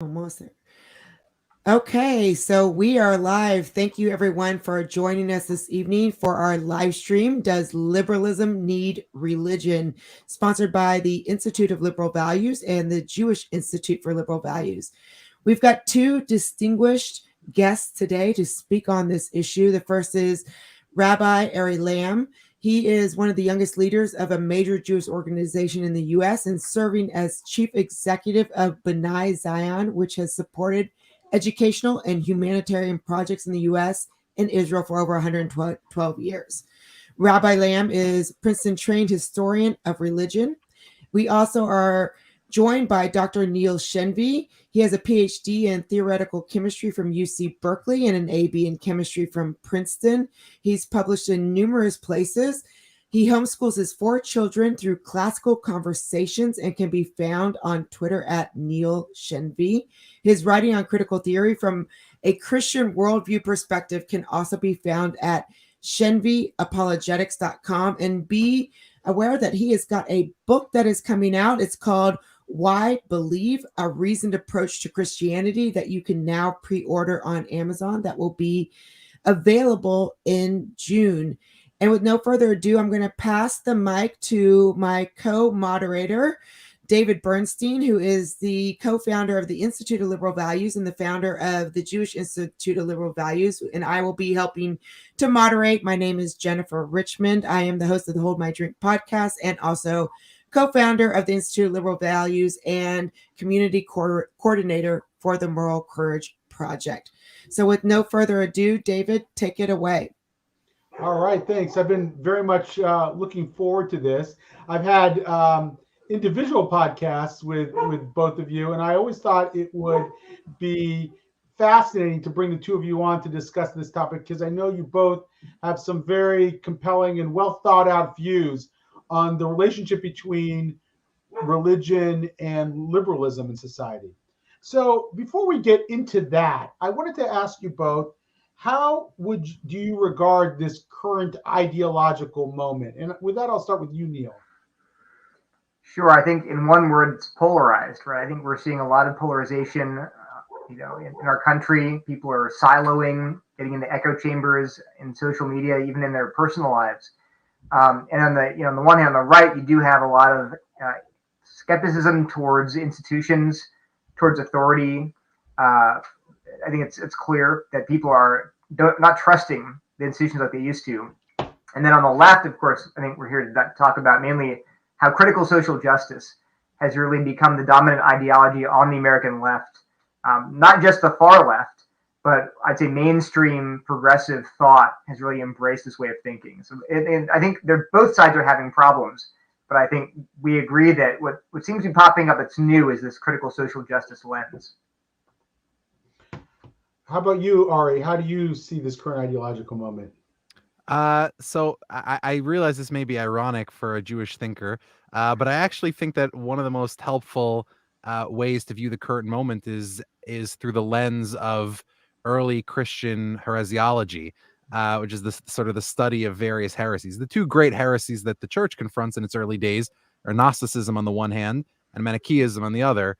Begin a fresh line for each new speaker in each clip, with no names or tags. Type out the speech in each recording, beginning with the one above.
Almost there. Okay, so we are live. Thank you everyone for joining us this evening for our live stream. Does Liberalism Need Religion? Sponsored by the Institute of Liberal Values and the Jewish Institute for Liberal Values. We've got two distinguished guests today to speak on this issue. The first is Rabbi Ari Lamm. He is one of the youngest leaders of a major Jewish organization in the U.S. and serving as chief executive of B'nai Zion, which has supported educational and humanitarian projects in the U.S. and Israel for over 112 years. Rabbi Lamm is Princeton trained historian of religion. We also are joined by Dr. Neil Shenvi. He has a PhD in theoretical chemistry from UC Berkeley and an AB in chemistry from Princeton. He's published in numerous places. He homeschools his 4 children through classical conversations and can be found on Twitter at Neil Shenvi. His writing on critical theory from a Christian worldview perspective can also be found at shenviapologetics.com. And be aware that he has got a book that is coming out. It's called Why Believe? A Reasoned Approach to Christianity that you can now pre-order on Amazon. That will be available in June. And with no further ado, I'm going to pass the mic to my co-moderator, David Bernstein, who is the co-founder of the Institute of Liberal Values and the founder of the Jewish Institute of Liberal Values. And I will be helping to moderate. My name is Jennifer Richmond. I am the host of the Hold My Drink podcast and also co-founder of the Institute of Liberal Values and community coordinator for the Moral Courage Project. So with no further ado, David, take it away.
All right, thanks. I've been very much looking forward to this. I've had individual podcasts with both of you, and I always thought it would be fascinating to bring the two of you on to discuss this topic because I know you both have some very compelling and well thought out views on the relationship between religion and liberalism in society. So before we get into that, I wanted to ask you both, how do you regard this current ideological moment? And with that, I'll start with you, Neil.
Sure. I think in one word, it's polarized, right? I think we're seeing a lot of polarization, in our country. People are siloing, getting into echo chambers in social media, even in their personal lives. And on the one hand, on the right, you do have a lot of skepticism towards institutions, towards authority. I think it's clear that people are not trusting the institutions like they used to. And then on the left, of course, I think we're here to talk about mainly how critical social justice has really become the dominant ideology on the American left. Not just the far left, but I'd say mainstream progressive thought has really embraced this way of thinking. So and I think both sides are having problems, but I think we agree that what seems to be popping up that's new is this critical social justice lens.
How about you, Ari? How do you see this current ideological moment?
So I realize this may be ironic for a Jewish thinker, but I actually think that one of the most helpful ways to view the current moment is through the lens of early Christian heresiology, which is the sort of the study of various heresies. The two great heresies that the church confronts in its early days are Gnosticism on the one hand and Manichaeism on the other.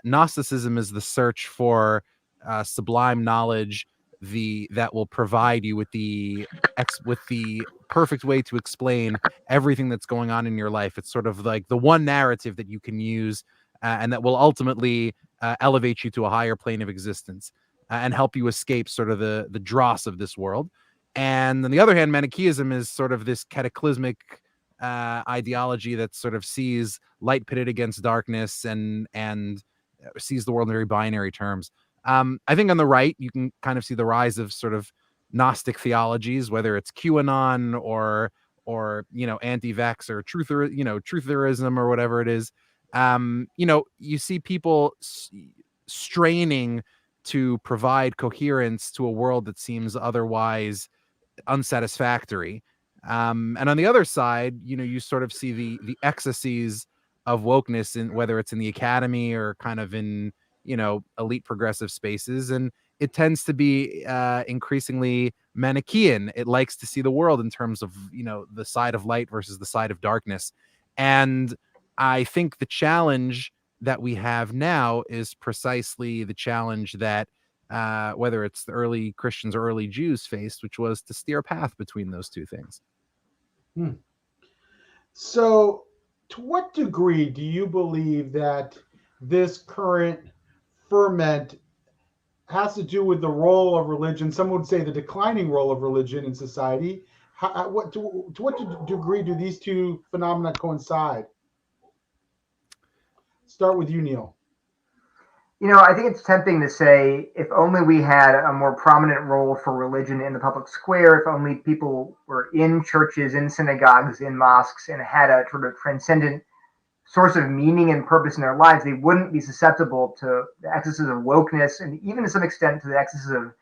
Gnosticism is the search for sublime knowledge, that will provide you with the perfect way to explain everything that's going on in your life. It's sort of like the one narrative that you can use and that will ultimately elevate you to a higher plane of existence and help you escape sort of the dross of this world. And on the other hand, Manichaeism is sort of this cataclysmic ideology that sort of sees light pitted against darkness and sees the world in very binary terms. I think on the right, you can kind of see the rise of sort of Gnostic theologies, whether it's QAnon or anti-vax or trutherism or whatever it is. You see people straining to provide coherence to a world that seems otherwise unsatisfactory. And on the other side, you sort of see the excesses of wokeness, in whether it's in the academy or kind of in elite progressive spaces, and it tends to be increasingly Manichaean. It likes to see the world in terms of the side of light versus the side of darkness. And I think the challenge that we have now is precisely the challenge that whether it's the early Christians or early Jews faced, which was to steer a path between those two things.
So, to what degree do you believe that this current ferment has to do with the role of religion? Some would say the declining role of religion in society. To what degree do these two phenomena coincide? Start with you, Neil.
I think it's tempting to say if only we had a more prominent role for religion in the public square, if only people were in churches, in synagogues, in mosques, and had a sort of transcendent source of meaning and purpose in their lives, they wouldn't be susceptible to the excesses of wokeness and even to some extent to the excesses of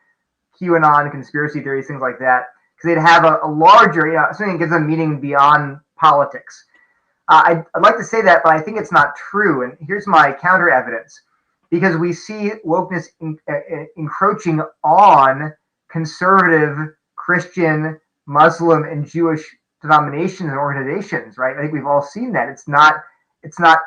QAnon, conspiracy theories, things like that, because they'd have a larger, something that gives them meaning beyond politics. I'd like to say that, but I think it's not true. And here's my counter evidence. Because we see wokeness encroaching on conservative Christian, Muslim, and Jewish denominations and organizations, right? I think we've all seen that. It's not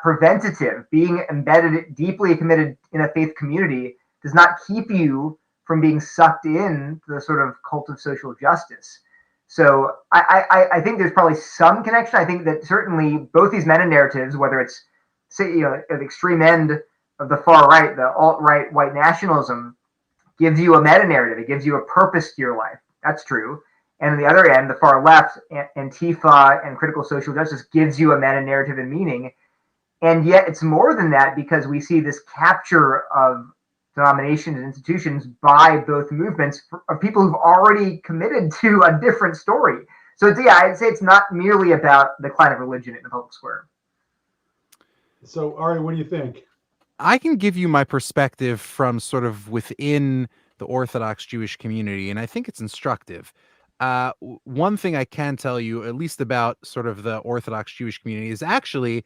preventative. Being embedded, deeply committed in a faith community does not keep you from being sucked in to the sort of cult of social justice. So I think there's probably some connection. I think that certainly both these meta-narratives, whether it's, say, at the extreme end of the far right, the alt-right white nationalism, gives you a meta-narrative. It gives you a purpose to your life. That's true. And on the other end, the far left, Antifa and critical social justice, gives you a meta-narrative and meaning. And yet it's more than that, because we see this capture of denominations and institutions by both movements of people who've already committed to a different story. So I'd say it's not merely about the decline of religion in the public square.
So Ari, what do you think?
I can give you my perspective from sort of within the Orthodox Jewish community, and I think it's instructive. One thing I can tell you, at least about sort of the Orthodox Jewish community, is actually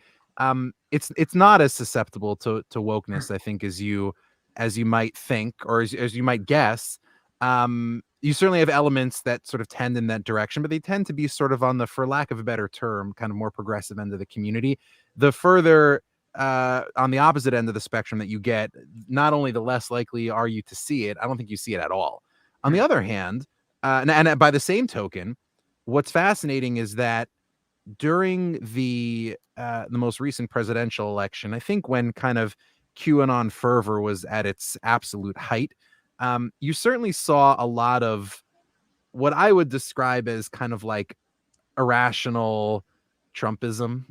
it's not as susceptible to wokeness, I think, as you might think, or as you might guess. You certainly have elements that sort of tend in that direction, but they tend to be sort of on the, for lack of a better term, kind of more progressive end of the community. The further on the opposite end of the spectrum that you get, not only the less likely are you to see it, I don't think you see it at all. On the other hand, and by the same token, what's fascinating is that during the most recent presidential election, I think when kind of QAnon fervor was at its absolute height, you certainly saw a lot of what I would describe as kind of like irrational Trumpism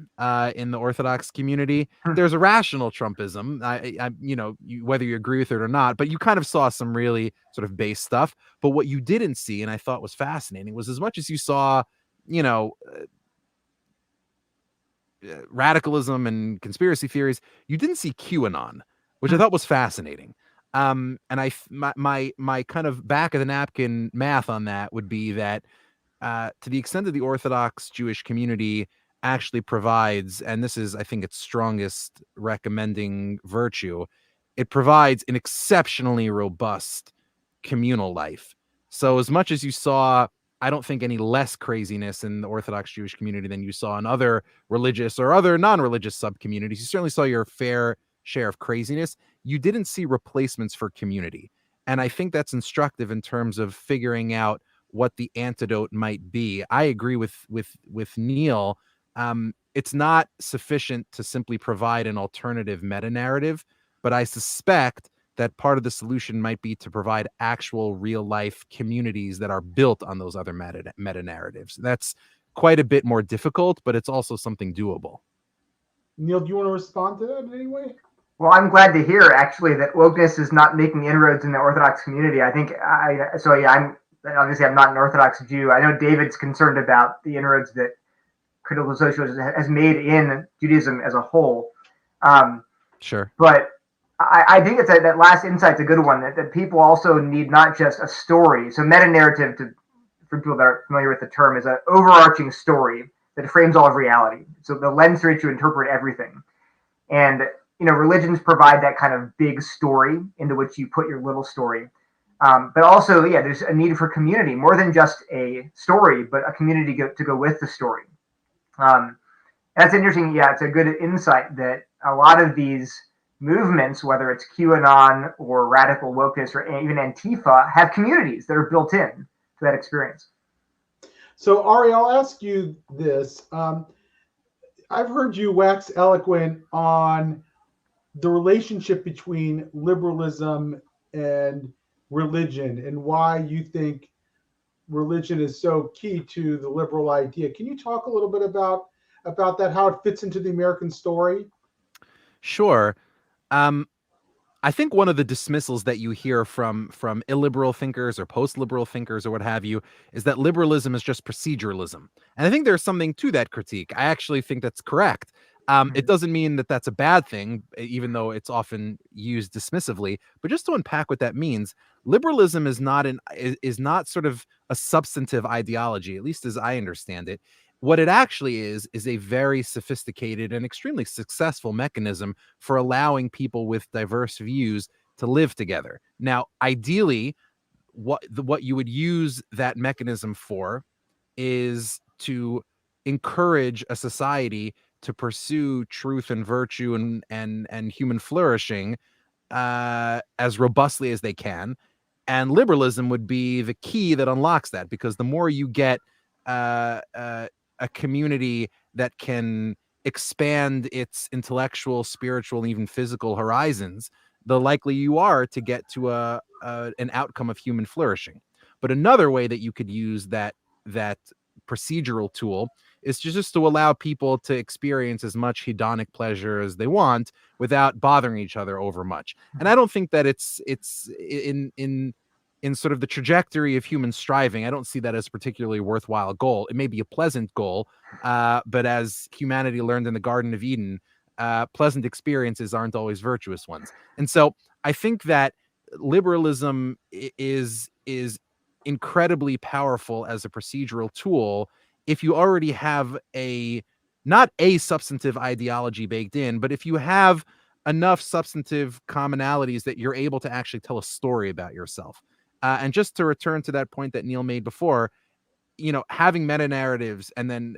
in the Orthodox community. There's a rational Trumpism, whether you agree with it or not, but you kind of saw some really sort of base stuff. But what you didn't see, and I thought was fascinating, was as much as you saw, radicalism and conspiracy theories, you didn't see QAnon, which I thought was fascinating. And my kind of back of the napkin math on that would be that to the extent that the Orthodox Jewish community actually provides, and this is, I think, its strongest recommending virtue, it provides an exceptionally robust communal life. So as much as you saw, I don't think, any less craziness in the Orthodox Jewish community than you saw in other religious or other non-religious sub-communities, you certainly saw your fair share of craziness. You didn't see replacements for community. And I think that's instructive in terms of figuring out what the antidote might be. I agree with Neil. It's not sufficient to simply provide an alternative meta-narrative, but I suspect that part of the solution might be to provide actual real-life communities that are built on those other meta-narratives. That's quite a bit more difficult, but it's also something doable.
Neil, do you want to respond to that in any way?
Well, I'm glad to hear, actually, that wokeness is not making inroads in the Orthodox community. I think, I'm not an Orthodox Jew. I know David's concerned about the inroads that critical socialism has made in Judaism as a whole.
Sure.
But I think it's that last insight's a good one, that people also need not just a story. So meta-narrative, for people that are familiar with the term, is an overarching story that frames all of reality. So the lens through which you interpret everything. And, religions provide that kind of big story into which you put your little story. But also, there's a need for community, more than just a story, but a community to go with the story. That's interesting. Yeah, it's a good insight that a lot of these movements, whether it's QAnon or radical wokeness or even Antifa, have communities that are built in to that experience.
So, Ari, I'll ask you this. I've heard you wax eloquent on the relationship between liberalism and religion and why you think religion is so key to the liberal idea. Can you talk a little bit about that, how it fits into the American story?
Sure. I think one of the dismissals that you hear from illiberal thinkers or post-liberal thinkers or what have you is that liberalism is just proceduralism. And I think there's something to that critique. I actually think that's correct. It doesn't mean that that's a bad thing, even though it's often used dismissively. But just to unpack what that means, liberalism is not sort of a substantive ideology, at least as I understand it. What it actually is a very sophisticated and extremely successful mechanism for allowing people with diverse views to live together. Now, ideally, what you would use that mechanism for is to encourage a society to pursue truth and virtue and human flourishing as robustly as they can. And liberalism would be the key that unlocks that, because the more you get a community that can expand its intellectual, spiritual, and even physical horizons, the likely you are to get to an outcome of human flourishing. But another way that you could use that procedural tool is just to allow people to experience as much hedonic pleasure as they want without bothering each other over much. And I don't think that it's in sort of the trajectory of human striving, I don't see that as a particularly worthwhile goal. It may be a pleasant goal, but as humanity learned in the Garden of Eden, pleasant experiences aren't always virtuous ones. And so I think that liberalism is incredibly powerful as a procedural tool if you already have not a substantive ideology baked in, but if you have enough substantive commonalities that you're able to actually tell a story about yourself. And just to return to that point that Neil made before, having meta narratives, and then,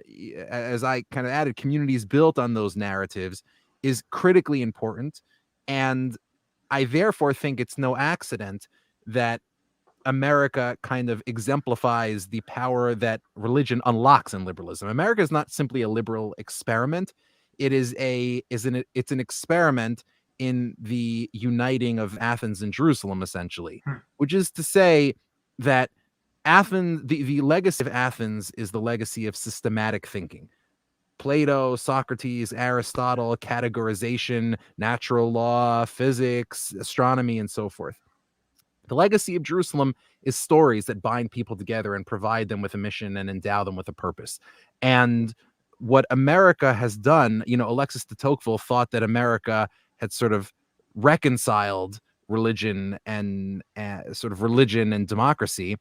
as I kind of added, communities built on those narratives is critically important. And I therefore think it's no accident that America kind of exemplifies the power that religion unlocks in liberalism. America is not simply a liberal experiment. It's an experiment in the uniting of Athens and Jerusalem, essentially, which is to say that Athens, the legacy of Athens is the legacy of systematic thinking. Plato, Socrates, Aristotle, categorization, natural law, physics, astronomy, and so forth. The legacy of Jerusalem is stories that bind people together and provide them with a mission and endow them with a purpose. And what America has done, Alexis de Tocqueville thought that America had sort of reconciled religion and democracy.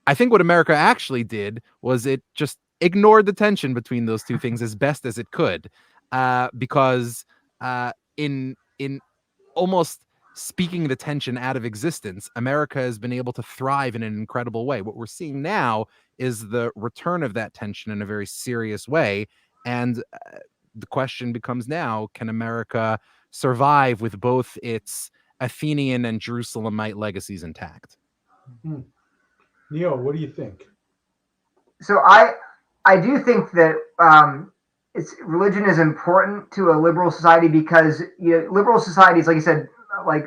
I think what America actually did was it just ignored the tension between those two things as best as it could, because in almost speaking the tension out of existence, America has been able to thrive in an incredible way. What we're seeing now is the return of that tension in a very serious way. And the question becomes now, can America survive with both its Athenian and Jerusalemite legacies intact?
Neil, what do you think?
So I do think that religion is important to a liberal society, because liberal societies, like you said, like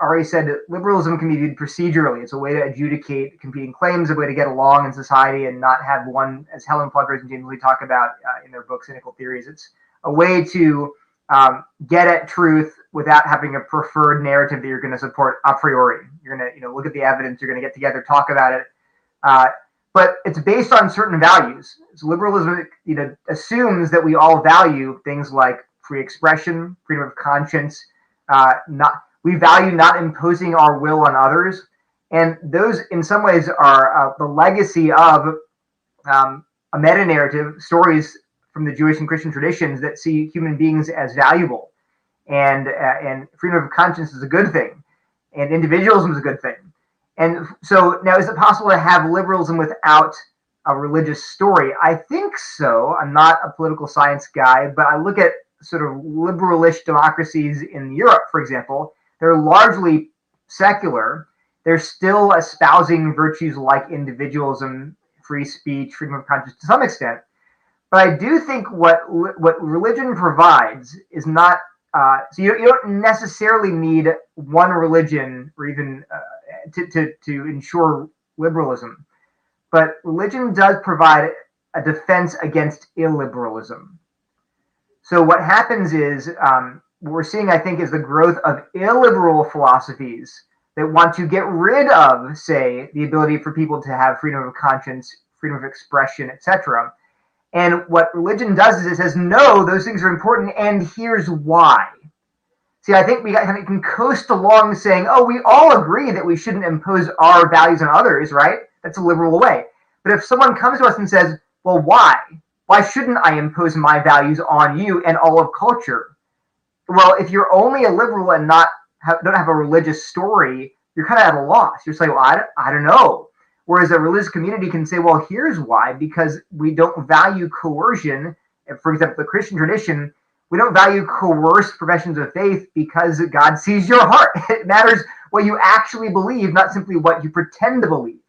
Ari said, liberalism can be viewed procedurally. It's a way to adjudicate competing claims, a way to get along in society and not have one, as Helen Pluggers and James Lee talk about in their book Cynical Theories. It's a way to get at truth without having a preferred narrative that you're going to support a priori. You're going to look at the evidence. You're going to get together, talk about it. But it's based on certain values. So liberalism, assumes that we all value things like free expression, freedom of conscience. We value not imposing our will on others, and those, in some ways, are the legacy of a meta narrative, stories from the Jewish and Christian traditions that see human beings as valuable, and freedom of conscience is a good thing, and individualism is a good thing. And so now, is it possible to have liberalism without a religious story? I think so. I'm not a political science guy, but I look at sort of liberalish democracies in Europe, for example, they're largely secular. They're still espousing virtues like individualism, free speech, freedom of conscience to some extent. But I do think what religion provides is not. So you don't necessarily need one religion or even to ensure liberalism. But religion does provide a defense against illiberalism. So what happens is what we're seeing, I think, is the growth of illiberal philosophies that want to get rid of, say, the ability for people to have freedom of conscience, freedom of expression, etc. And what religion does is it says, no, those things are important, and here's why. See, I think we can coast along saying, oh, we all agree that we shouldn't impose our values on others, right? That's a liberal way. But if someone comes to us and says, well, why? Why shouldn't I impose my values on you and all of culture? Well, if you're only a liberal and don't have a religious story, you're kind of at a loss. You're saying, well, I don't know. Whereas a religious community can say, well, here's why, because we don't value coercion. For example, the Christian tradition, we don't value coerced professions of faith because God sees your heart. It matters what you actually believe, not simply what you pretend to believe.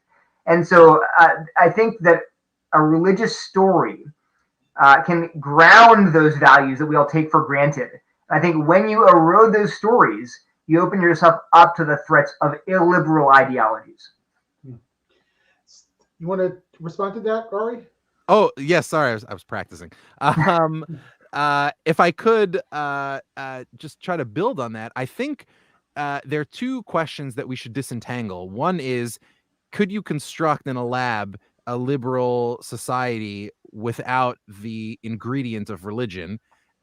And so I think that a religious story can ground those values that we all take for granted. I think when you erode those stories, you open yourself up to the threats of illiberal ideologies.
You want to respond to that, Ari?
Oh, yes. Sorry, I was practicing. If I could just try to build on that, I think there are two questions that we should disentangle. One is, could you construct in a lab a liberal society without the ingredient of religion?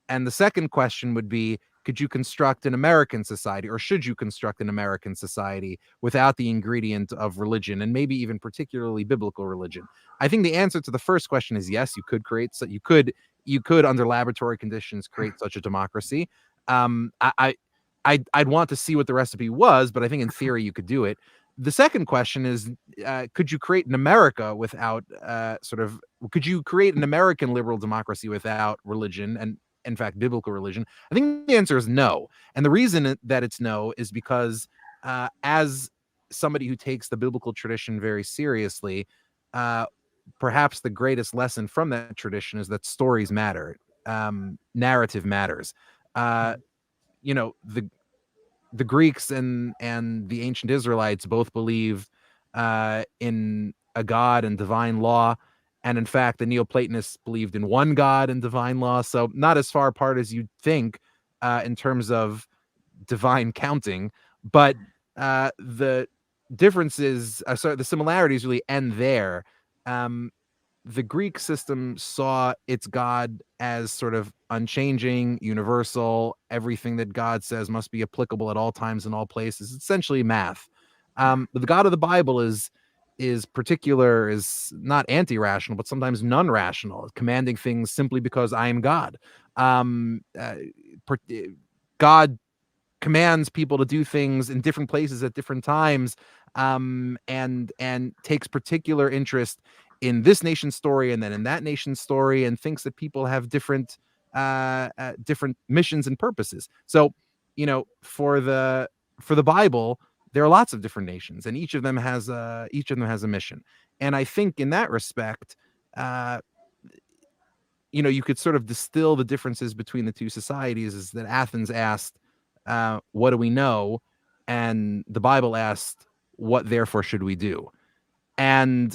And the second question would be, could you construct an American society, or should you construct an American society without the ingredient of religion, and maybe even particularly biblical religion? I think the answer to the first question is yes, you could create, so you could under laboratory conditions create such a democracy. I'd want to see what the recipe was, but I think in theory you could do it. The second question is, could you create an America without could you create an American liberal democracy without religion, and in fact biblical religion? I think the answer is no. And the reason that it's no is because as somebody who takes the biblical tradition very seriously, perhaps the greatest lesson from that tradition is that stories matter. Narrative matters. The Greeks and the ancient Israelites both believed in a God and divine law. And in fact, the Neoplatonists believed in one God and divine law. So not as far apart as you'd think in terms of divine counting. But the differences, the similarities really end there. The Greek system saw its God as sort of unchanging, universal. Everything that God says must be applicable at all times and all places. It's essentially math. But the God of the Bible is particular, is not anti-rational, but sometimes non-rational, commanding things simply because I am God. God commands people to do things in different places at different times, and takes particular interest in this nation's story and then in that nation's story, and thinks that people have different missions and purposes. So, for the Bible, there are lots of different nations, and each of them has a mission. And I think in that respect, you could sort of distill the differences between the two societies is that Athens asked, what do we know? And the Bible asked, what therefore should we do? And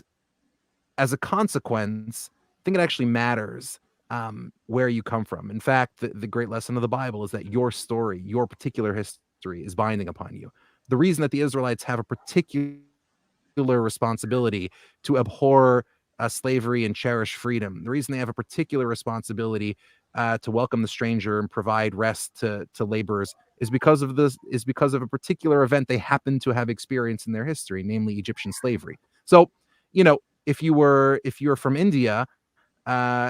as a consequence, I think it actually matters where you come from. In fact, the great lesson of the Bible is that your story, your particular history is binding upon you. The reason that the Israelites have a particular responsibility to abhor slavery and cherish freedom, the reason they have a particular responsibility to welcome the stranger and provide rest to laborers is because of a particular event they happen to have experienced in their history, namely Egyptian slavery. So, if you're from India,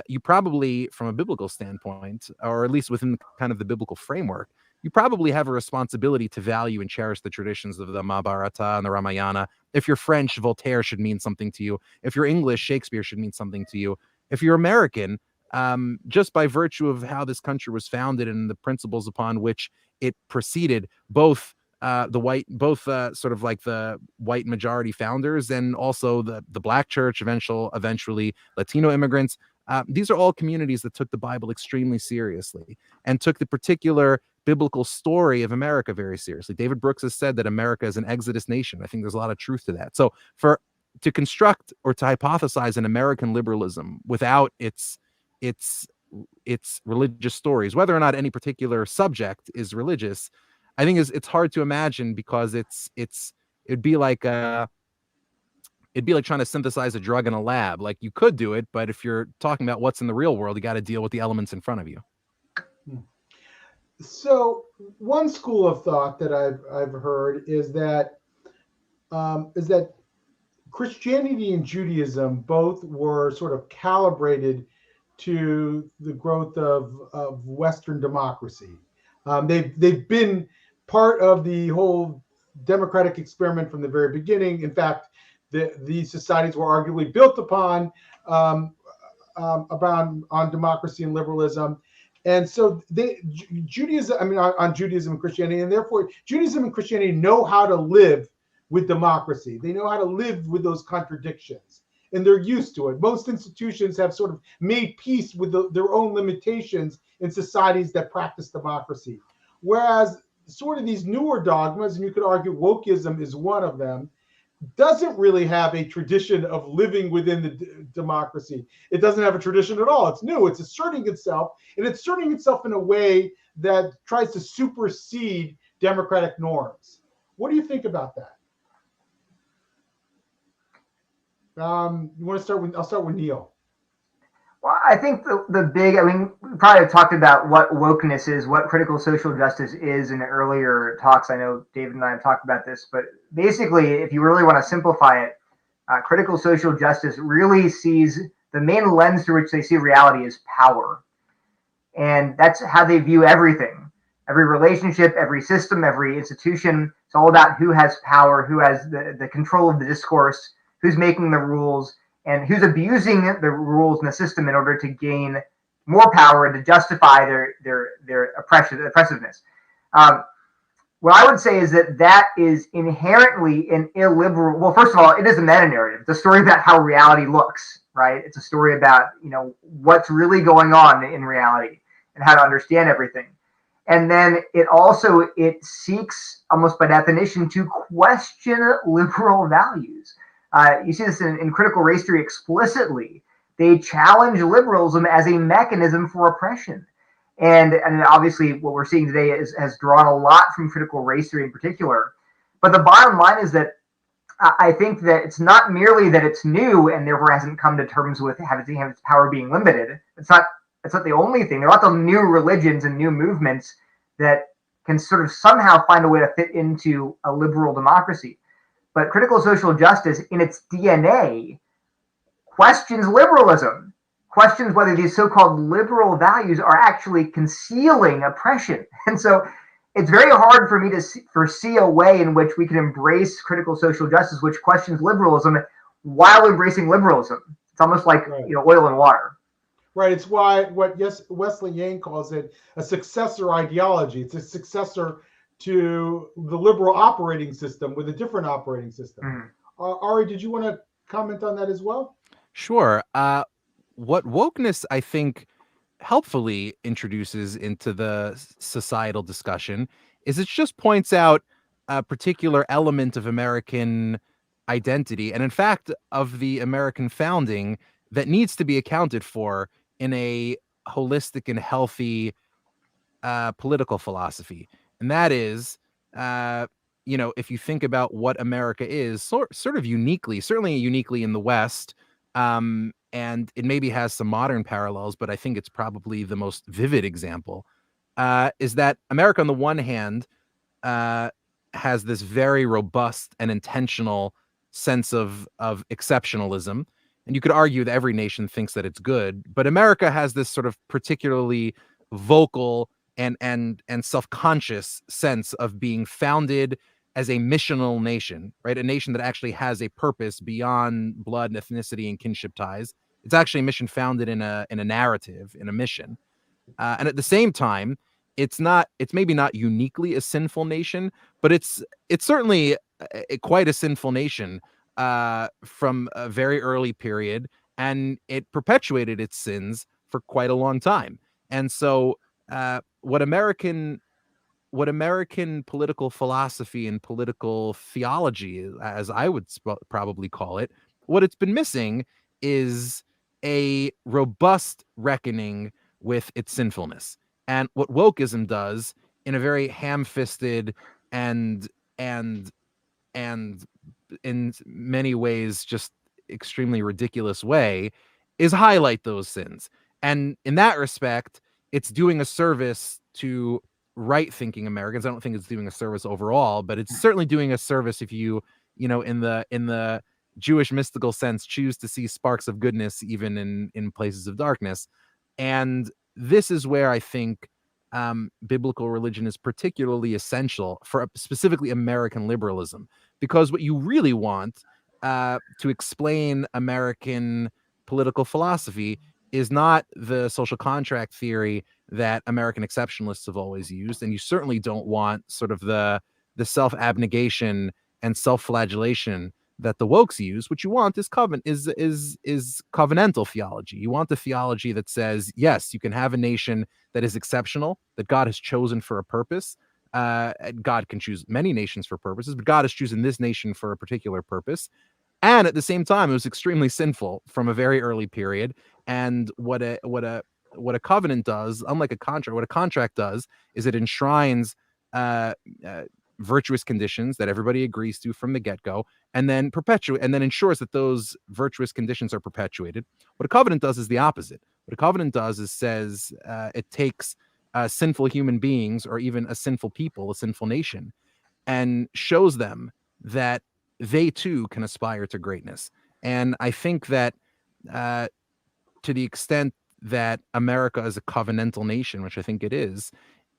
you probably, from a biblical standpoint, or at least within kind of the biblical framework, you probably have a responsibility to value and cherish the traditions of the Mahabharata and the Ramayana. If you're French, Voltaire should mean something to you. If you're English, Shakespeare should mean something to you. If you're American, just by virtue of how this country was founded and the principles upon which it proceeded, both sort of like the white majority founders and also the black church, eventually Latino immigrants. These are all communities that took the Bible extremely seriously and took the particular biblical story of America very seriously. David Brooks has said that America is an Exodus nation. I think there's a lot of truth to that. So to construct or to hypothesize an American liberalism without its religious stories, whether or not any particular subject is religious, I think it's hard to imagine, because it'd be like trying to synthesize a drug in a lab. Like, you could do it, but if you're talking about what's in the real world, you got to deal with the elements in front of you.
So one school of thought that I've heard is that Christianity and Judaism both were sort of calibrated to the growth of Western democracy. They've been part of the whole democratic experiment from the very beginning. In fact, these societies were arguably built upon democracy and liberalism. And so Judaism and Christianity, and therefore Judaism and Christianity know how to live with democracy. They know how to live with those contradictions, and they're used to it. Most institutions have sort of made peace with their own limitations in societies that practice democracy. Whereas sort of these newer dogmas, and you could argue wokeism is one of them, doesn't really have a tradition of living within the democracy. It doesn't have a tradition at all. It's new. It's asserting itself, and it's asserting itself in a way that tries to supersede democratic norms. What do you think about that? You want to start with? I'll start with Neil.
Well, I think the big, we probably have talked about what wokeness is, what critical social justice is in earlier talks. I know David and I have talked about this, but basically, if you really want to simplify it, critical social justice really sees the main lens through which they see reality is power. And that's how they view everything. Every relationship, every system, every institution. It's all about who has power, who has the control of the discourse, who's making the rules, and who's abusing the rules in the system in order to gain more power and to justify their oppressiveness. What I would say is that is inherently an illiberal. Well, first of all, it is a meta narrative. It's a story about how reality looks, right? It's a story about what's really going on in reality and how to understand everything. And then it seeks, almost by definition, to question liberal values. You see this in critical race theory explicitly. They challenge liberalism as a mechanism for oppression. And obviously what we're seeing today has drawn a lot from critical race theory in particular. But the bottom line is that I think that it's not merely that it's new and therefore hasn't come to terms with having its power being limited. It's not the only thing. There are lots of new religions and new movements that can sort of somehow find a way to fit into a liberal democracy. But critical social justice in its DNA questions liberalism, questions whether these so-called liberal values are actually concealing oppression. And so it's very hard for me to foresee a way in which we can embrace critical social justice, which questions liberalism while embracing liberalism. It's almost like oil and water.
Right. It's what Wesley Yang calls it a successor ideology. It's a successor to the liberal operating system with a different operating system. Ari, did you want to comment on that as well?
Sure. What wokeness, I think, helpfully introduces into the societal discussion is it just points out a particular element of American identity, and in fact of the American founding, that needs to be accounted for in a holistic and healthy political philosophy. And that is, if you think about what America is, sort of uniquely, certainly uniquely in the West, and it maybe has some modern parallels, but I think it's probably the most vivid example, is that America, on the one hand, has this very robust and intentional sense of exceptionalism. And you could argue that every nation thinks that it's good, but America has this sort of particularly vocal and self-conscious sense of being founded as a missional nation, right? A nation that actually has a purpose beyond blood and ethnicity and kinship ties. It's actually a mission founded in a narrative, in a mission. And at the same time, it's maybe not uniquely a sinful nation, but it's certainly quite a sinful nation from a very early period, and it perpetuated its sins for quite a long time. And so what American political philosophy and political theology, as I would probably call it, what it's been missing is a robust reckoning with its sinfulness. And what wokeism does, in a very ham-fisted and and and in many ways just extremely ridiculous way, is highlight those sins. And in that respect, it's doing a service to right-thinking Americans. I don't think it's doing a service overall, but it's certainly doing a service if you know, in the Jewish mystical sense, choose to see sparks of goodness even in places of darkness. And this is where I think biblical religion is particularly essential for specifically American liberalism, because what you really want to explain American political philosophy is not the social contract theory that American exceptionalists have always used, and you certainly don't want sort of the self-abnegation and self-flagellation that the wokes use. What you want is covenantal theology. You want the theology that says, yes, you can have a nation that is exceptional, that God has chosen for a purpose. God can choose many nations for purposes, but God has chosen this nation for a particular purpose. And at the same time, it was extremely sinful from a very early period. And what a covenant does, unlike a contract, what a contract does is it enshrines virtuous conditions that everybody agrees to from the get-go, and then ensures that those virtuous conditions are perpetuated. What a covenant does is the opposite. What a covenant does is says it takes sinful human beings, or even a sinful people, a sinful nation, and shows them that they too can aspire to greatness. And I think that to the extent that America is a covenantal nation, which I think it is,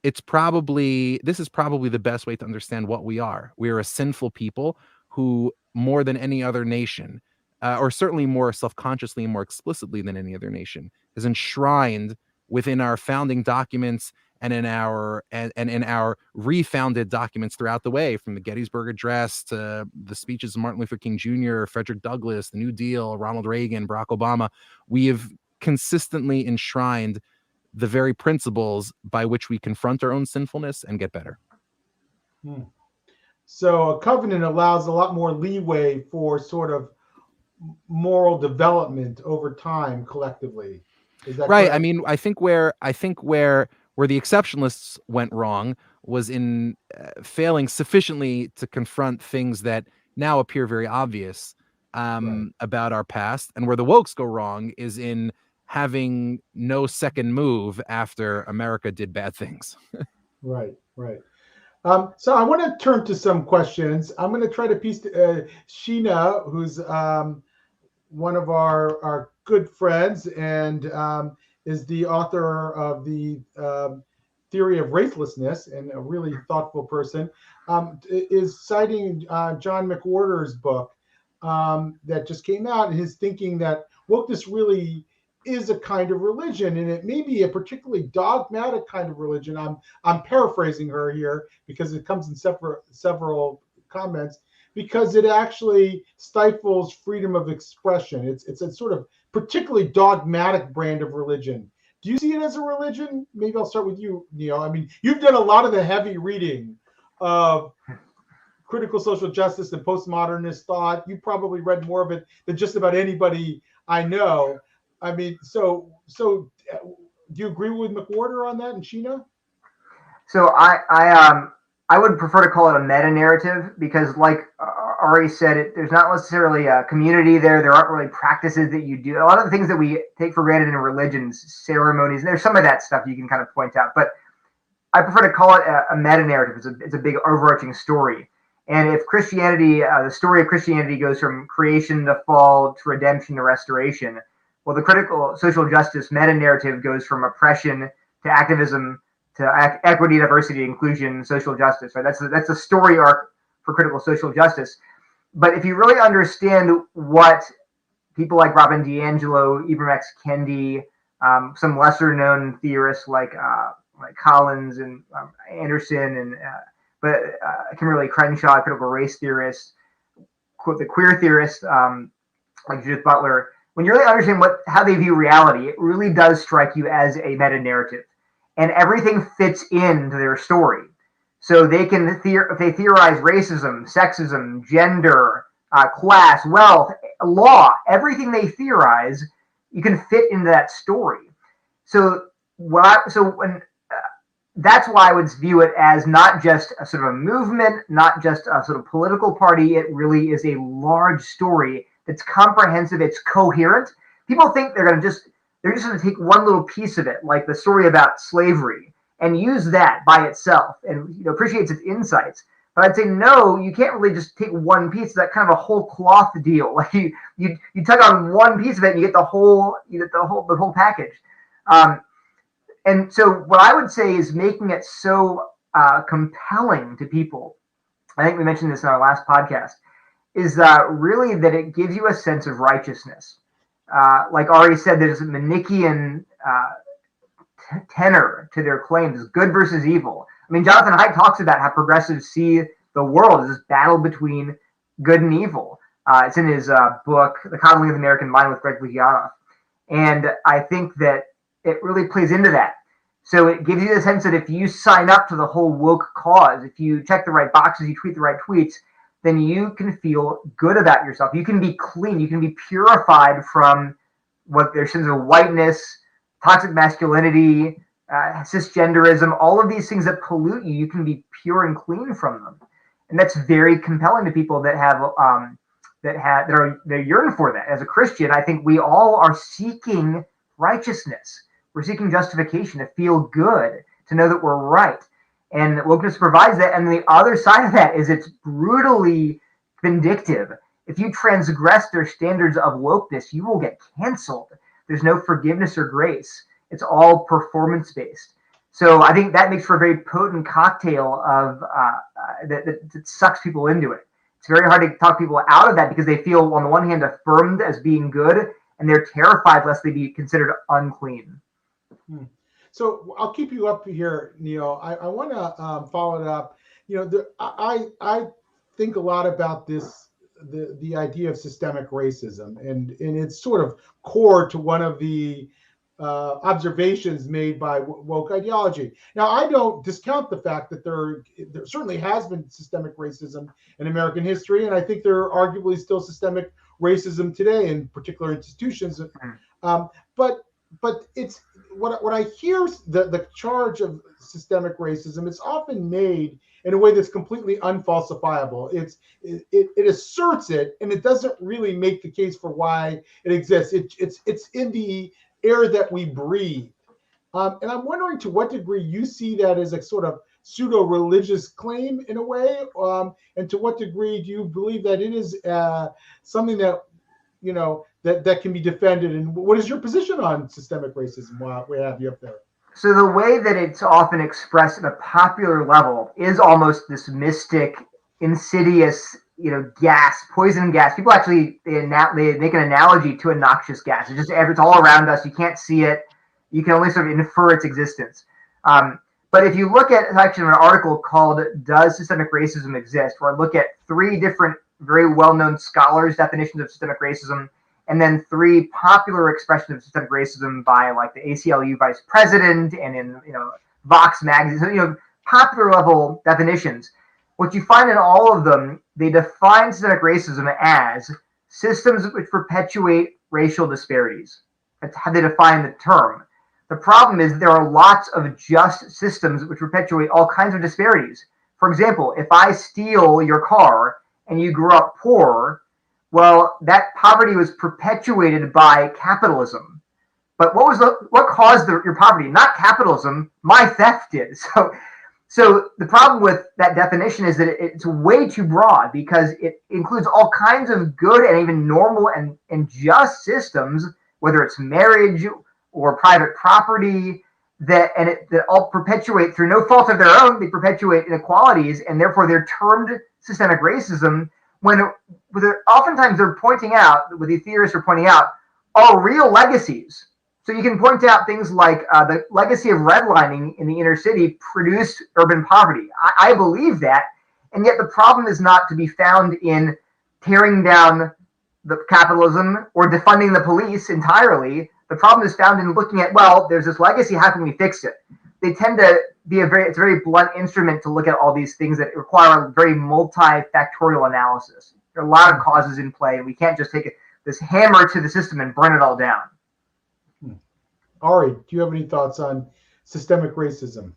this is probably the best way to understand what we are. We are a sinful people who, more than any other nation, or certainly more self-consciously and more explicitly than any other nation, is enshrined within our founding documents and in our refounded documents throughout the way, from the Gettysburg Address to the speeches of Martin Luther King Jr., Frederick Douglass, the New Deal, Ronald Reagan, Barack Obama. We have consistently enshrined the very principles by which we confront our own sinfulness and get better.
So a covenant allows a lot more leeway for sort of moral development over time collectively. Is that
right?
correct?
I mean, I think where the exceptionalists went wrong was in failing sufficiently to confront things that now appear very obvious about our past, and where the wokes go wrong is in having no second move after America did bad things.
Right. So I want to turn to some questions. I'm going to try to piece Sheena, who's one of our good friends and is the author of the Theory of Racelessness, and a really thoughtful person, is citing John McWhorter's book that just came out, and his thinking that wokeness really is a kind of religion, and it may be a particularly dogmatic kind of religion. I'm paraphrasing her here because it comes in several comments, because it actually stifles freedom of expression. It's a sort of particularly dogmatic brand of religion. Do you see it as a religion? Maybe I'll start with you, Neil. I mean, you've done a lot of the heavy reading of critical social justice and postmodernist thought. You probably read more of it than just about anybody I know. I mean, so do you agree with McWhorter on that, and Sheena?
So I would prefer to call it a meta narrative, because, like Ari said, there's not necessarily a community there. There aren't really practices that you do. A lot of the things that we take for granted in religions, ceremonies, and there's some of that stuff you can kind of point out. But I prefer to call it a meta narrative. It's a big overarching story. And if Christianity, the story of Christianity goes from creation to fall to redemption to restoration, well, the critical social justice meta narrative goes from oppression to activism to equity, diversity, inclusion, social justice. Right? That's a story arc for critical social justice. But if you really understand what people like Robin DiAngelo, Ibram X. Kendi, some lesser known theorists like Collins and Anderson, and Kimberly Crenshaw, critical race theorist, the queer theorist like Judith Butler. When you really understand how they view reality, it really does strike you as a meta narrative, and everything fits into their story. So they can if they theorize racism, sexism, gender, class, wealth, law, everything they theorize, you can fit into that story. So that's why I would view it as not just a sort of a movement, not just a sort of political party. It really is a large story that's comprehensive. It's coherent. People think they're just going to take one little piece of it, like the story about slavery, and use that by itself, and appreciates its insights. But I'd say no, you can't really just take one piece of that, kind of a whole cloth deal. Like you tug on one piece of it, and you get the whole package. And so what I would say is making it so compelling to people. I think we mentioned this in our last podcast. Is really that it gives you a sense of righteousness. Like Ari said, there's a Manichaean tenor to their claims, good versus evil. I mean, Jonathan Haidt talks about how progressives see the world as this battle between good and evil. It's in his book, The Coddling of the American Mind with Greg Lukianoff. And I think that it really plays into that. So it gives you the sense that if you sign up to the whole woke cause, if you check the right boxes, you tweet the right tweets, then you can feel good about yourself. You can be clean. You can be purified from what their sins of whiteness, toxic masculinity, cisgenderism, all of these things that pollute you. You can be pure and clean from them, and that's very compelling to people that yearn for that. As a Christian, I think we all are seeking righteousness. We're seeking justification, to feel good, to know that we're right. And wokeness provides that. And the other side of that is it's brutally vindictive. If you transgress their standards of wokeness, you will get canceled. There's no forgiveness or grace. It's all performance-based. So I think that makes for a very potent cocktail of that sucks people into it. It's very hard to talk people out of that because they feel, on the one hand, affirmed as being good, and they're terrified lest they be considered unclean.
So I'll keep you up here, Neil. I want to follow it up. I think a lot about this, the idea of systemic racism, and it's sort of core to one of the observations made by woke ideology. Now, I don't discount the fact that there certainly has been systemic racism in American history, and I think there are arguably still systemic racism today in particular institutions. But it's what I hear, the charge of systemic racism, it's often made in a way that's completely unfalsifiable. It asserts it, and it doesn't really make the case for why it exists. It's in the air that we breathe. And I'm wondering to what degree you see that as a sort of pseudo-religious claim in a way, and to what degree do you believe that it is something that that can be defended? And what is your position on systemic racism while we have you up there?
So the way that it's often expressed at a popular level is almost this mystic, insidious, poison gas. People actually they make an analogy to a noxious gas. It's all around us. You can't see it. You can only sort of infer its existence. But if you look at actually an article called "Does Systemic Racism Exist?" where I look at 3 different very well-known scholars' definitions of systemic racism, and then 3 popular expressions of systemic racism by like the ACLU vice president and in Vox magazine, so, popular level definitions. What you find in all of them, they define systemic racism as systems which perpetuate racial disparities. That's how they define the term. The problem is there are lots of just systems which perpetuate all kinds of disparities. For example, if I steal your car and you grew up poor, well, that poverty was perpetuated by capitalism. But what caused your poverty? Not capitalism. My theft did. So the problem with that definition is that it's way too broad because it includes all kinds of good and even normal and just systems, whether it's marriage or private property, that all perpetuate through no fault of their own. They perpetuate inequalities, and therefore they're termed systemic racism oftentimes they're pointing out, what the theorists are pointing out, are real legacies. So you can point out things like the legacy of redlining in the inner city produced urban poverty. I believe that, and yet the problem is not to be found in tearing down the capitalism or defunding the police entirely. The problem is found in looking at, well, there's this legacy, how can we fix it? They tend to be it's a very blunt instrument to look at all these things that require a very multifactorial analysis. There are a lot of causes in play, and we can't just take this hammer to the system and burn it all down.
Ari, do you have any thoughts on systemic racism?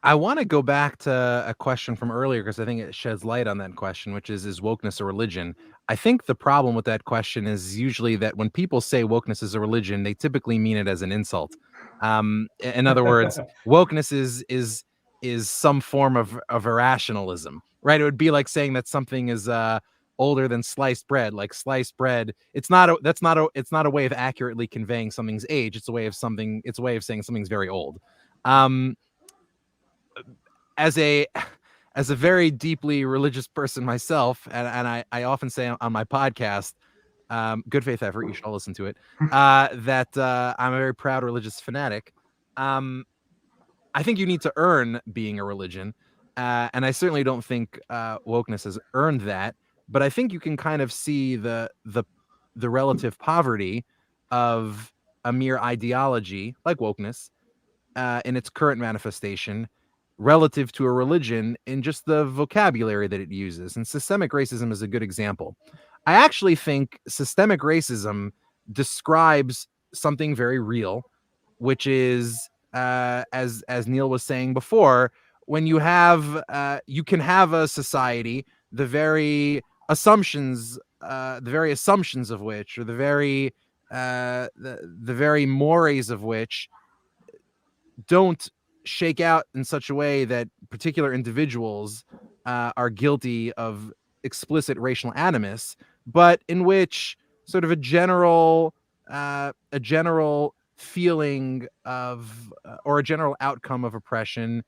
I want to go back to a question from earlier because I think it sheds light on that question, which is wokeness a religion? I think the problem with that question is usually that when people say wokeness is a religion, they typically mean it as an insult. In other words, wokeness is some form of irrationalism, right? It would be like saying that something is older than sliced bread. Like sliced bread, it's not a way of accurately conveying something's age. It's a way of saying something's very old. As a very deeply religious person myself, and I often say on my podcast, Good Faith Effort, you should all listen to it, that I'm a very proud religious fanatic. I think you need to earn being a religion, and I certainly don't think wokeness has earned that. But I think you can kind of see the relative poverty of a mere ideology like wokeness in its current manifestation relative to a religion in just the vocabulary that it uses. And systemic racism is a good example. I actually think systemic racism describes something very real, which is, as Neil was saying before, when you have, you can have a society, the very assumptions of which, or the very mores of which don't shake out in such a way that particular individuals are guilty of explicit racial animus, but in which sort of a general feeling of or a general outcome of oppression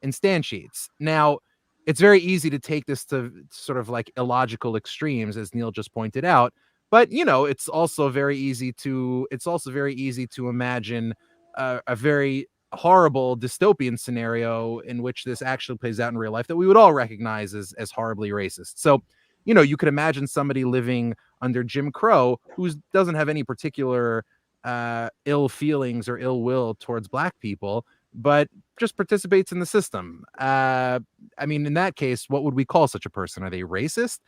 instantiates. Now, it's very easy to take this to sort of like illogical extremes, as Neil just pointed out, but it's also very easy to imagine a very horrible dystopian scenario in which this actually plays out in real life that we would all recognize as horribly racist. So, you could imagine somebody living under Jim Crow who doesn't have any particular ill feelings or ill will towards black people, but just participates in the system. I mean, in that case, what would we call such a person? Are they racist?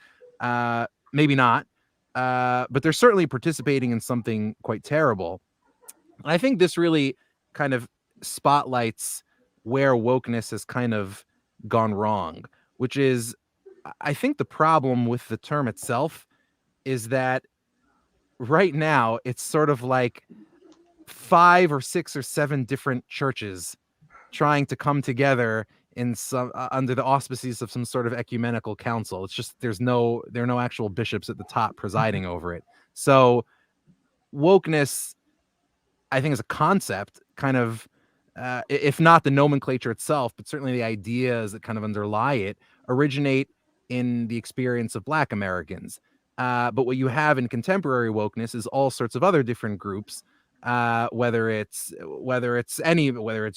Maybe not. But they're certainly participating in something quite terrible. And I think this really kind of spotlights where wokeness has kind of gone wrong, which is, I think the problem with the term itself is that right now it's sort of like 5 or 6 or 7 different churches trying to come together in some under the auspices of some sort of ecumenical council. It's just there are no actual bishops at the top presiding over it. So wokeness, I think, as a concept, kind of, if not the nomenclature itself, but certainly the ideas that kind of underlie it, originate in the experience of Black Americans. But what you have in contemporary wokeness is all sorts of other different groups, whether it's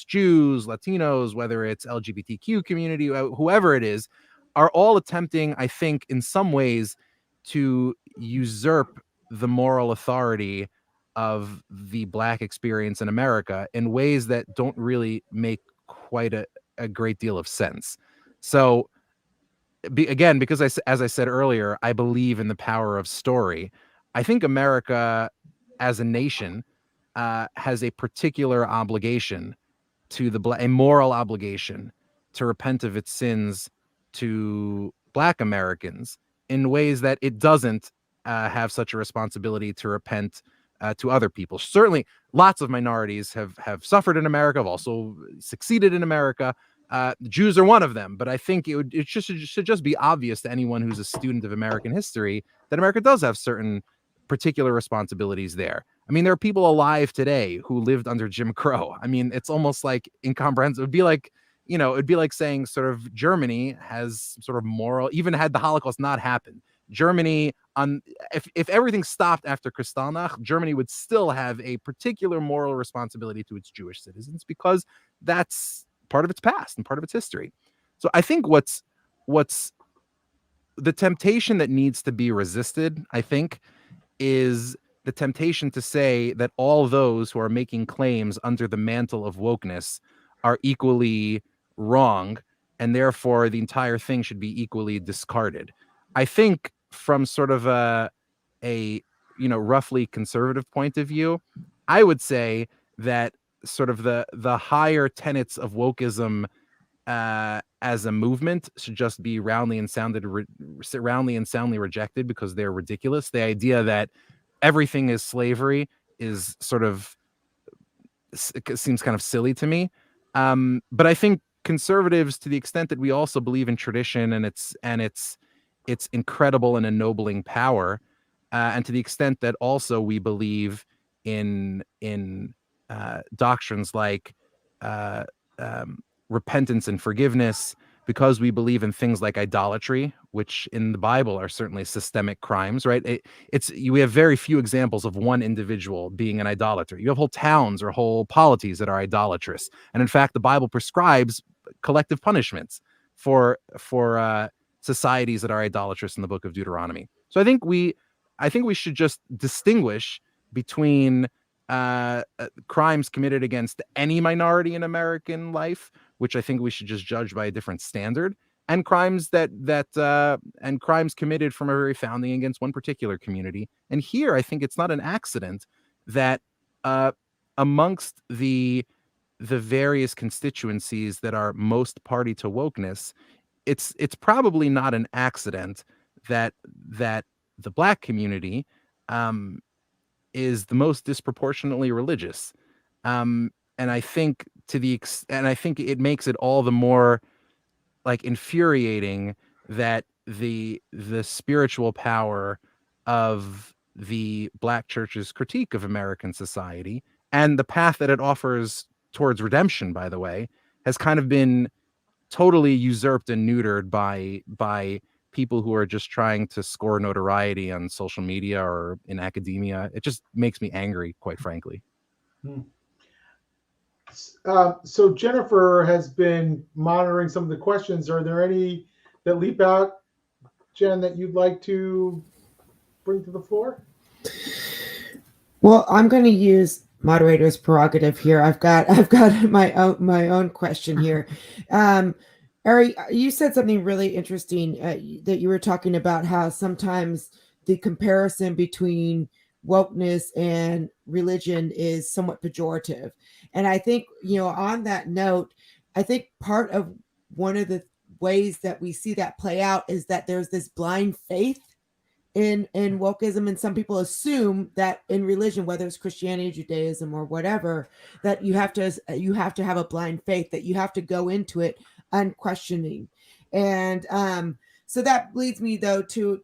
Jews, Latinos, whether it's LGBTQ community, whoever it is, are all attempting, I think, in some ways, to usurp the moral authority of the Black experience in America in ways that don't really make quite a great deal of sense. So, again, because as I said earlier, I believe in the power of story. I think America, as a nation, has a particular obligation to a moral obligation to repent of its sins to Black Americans in ways that it doesn't have such a responsibility to repent to other people. Certainly, lots of minorities have suffered in America, have also succeeded in America. Jews are one of them, but I think it should just be obvious to anyone who's a student of American history that America does have certain particular responsibilities there. I mean, there are people alive today who lived under Jim Crow. I mean, it's almost like incomprehensible. It would be like, it'd be like saying sort of Germany has sort of moral, even had the Holocaust not happened. Germany, if everything stopped after Kristallnacht, Germany would still have a particular moral responsibility to its Jewish citizens because that's part of its past and part of its history. So I think what's the temptation that needs to be resisted, I think, is the temptation to say that all those who are making claims under the mantle of wokeness are equally wrong, and therefore the entire thing should be equally discarded. I think from sort of a roughly conservative point of view, I would say that sort of the higher tenets of wokeism as a movement should just be roundly and soundly rejected because they're ridiculous. The idea that everything is slavery is sort of seems kind of silly to me. But I think conservatives, to the extent that we also believe in tradition and its incredible and ennobling power, and to the extent that also we believe in doctrines like repentance and forgiveness, because we believe in things like idolatry, which in the Bible are certainly systemic crimes, right? We have very few examples of one individual being an idolater. You have whole towns or whole polities that are idolatrous, and in fact, the Bible prescribes collective punishments for societies that are idolatrous in the Book of Deuteronomy. So I think we should just distinguish between crimes committed against any minority in American life, which I think we should just judge by a different standard, and crimes and crimes committed from a very founding against one particular community. And here, I think it's not an accident that amongst the various constituencies that are most party to wokeness, it's probably not an accident that the Black community is the most disproportionately religious. And I think it makes it all the more like infuriating that the spiritual power of the Black church's critique of American society and the path that it offers towards redemption, by the way, has kind of been totally usurped and neutered by people who are just trying to score notoriety on social media or in academia. It just makes me angry, quite frankly.
So Jennifer has been monitoring some of the questions. Are there any that leap out, Jen, that you'd like to bring to the floor?
Well, I'm going to use moderator's prerogative here. I've got my own question here. Ari, you said something really interesting that you were talking about how sometimes the comparison between wokeness and religion is somewhat pejorative. And I think, on that note, I think part of one of the ways that we see that play out is that there's this blind faith in wokeism, and some people assume that in religion, whether it's Christianity, Judaism, or whatever, that you have to have a blind faith, that you have to go into it unquestioning. And so that leads me though to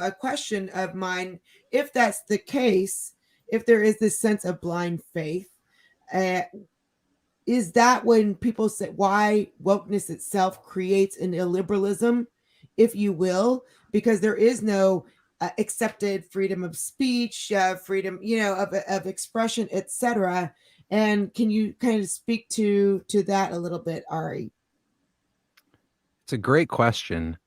a question of mine. If that's the case, if there is this sense of blind faith, is that when people say why wokeness itself creates an illiberalism, if you will, because there is no accepted freedom of speech, freedom, of expression, etc. And can you kind of speak to that a little bit, Ari?
It's a great question.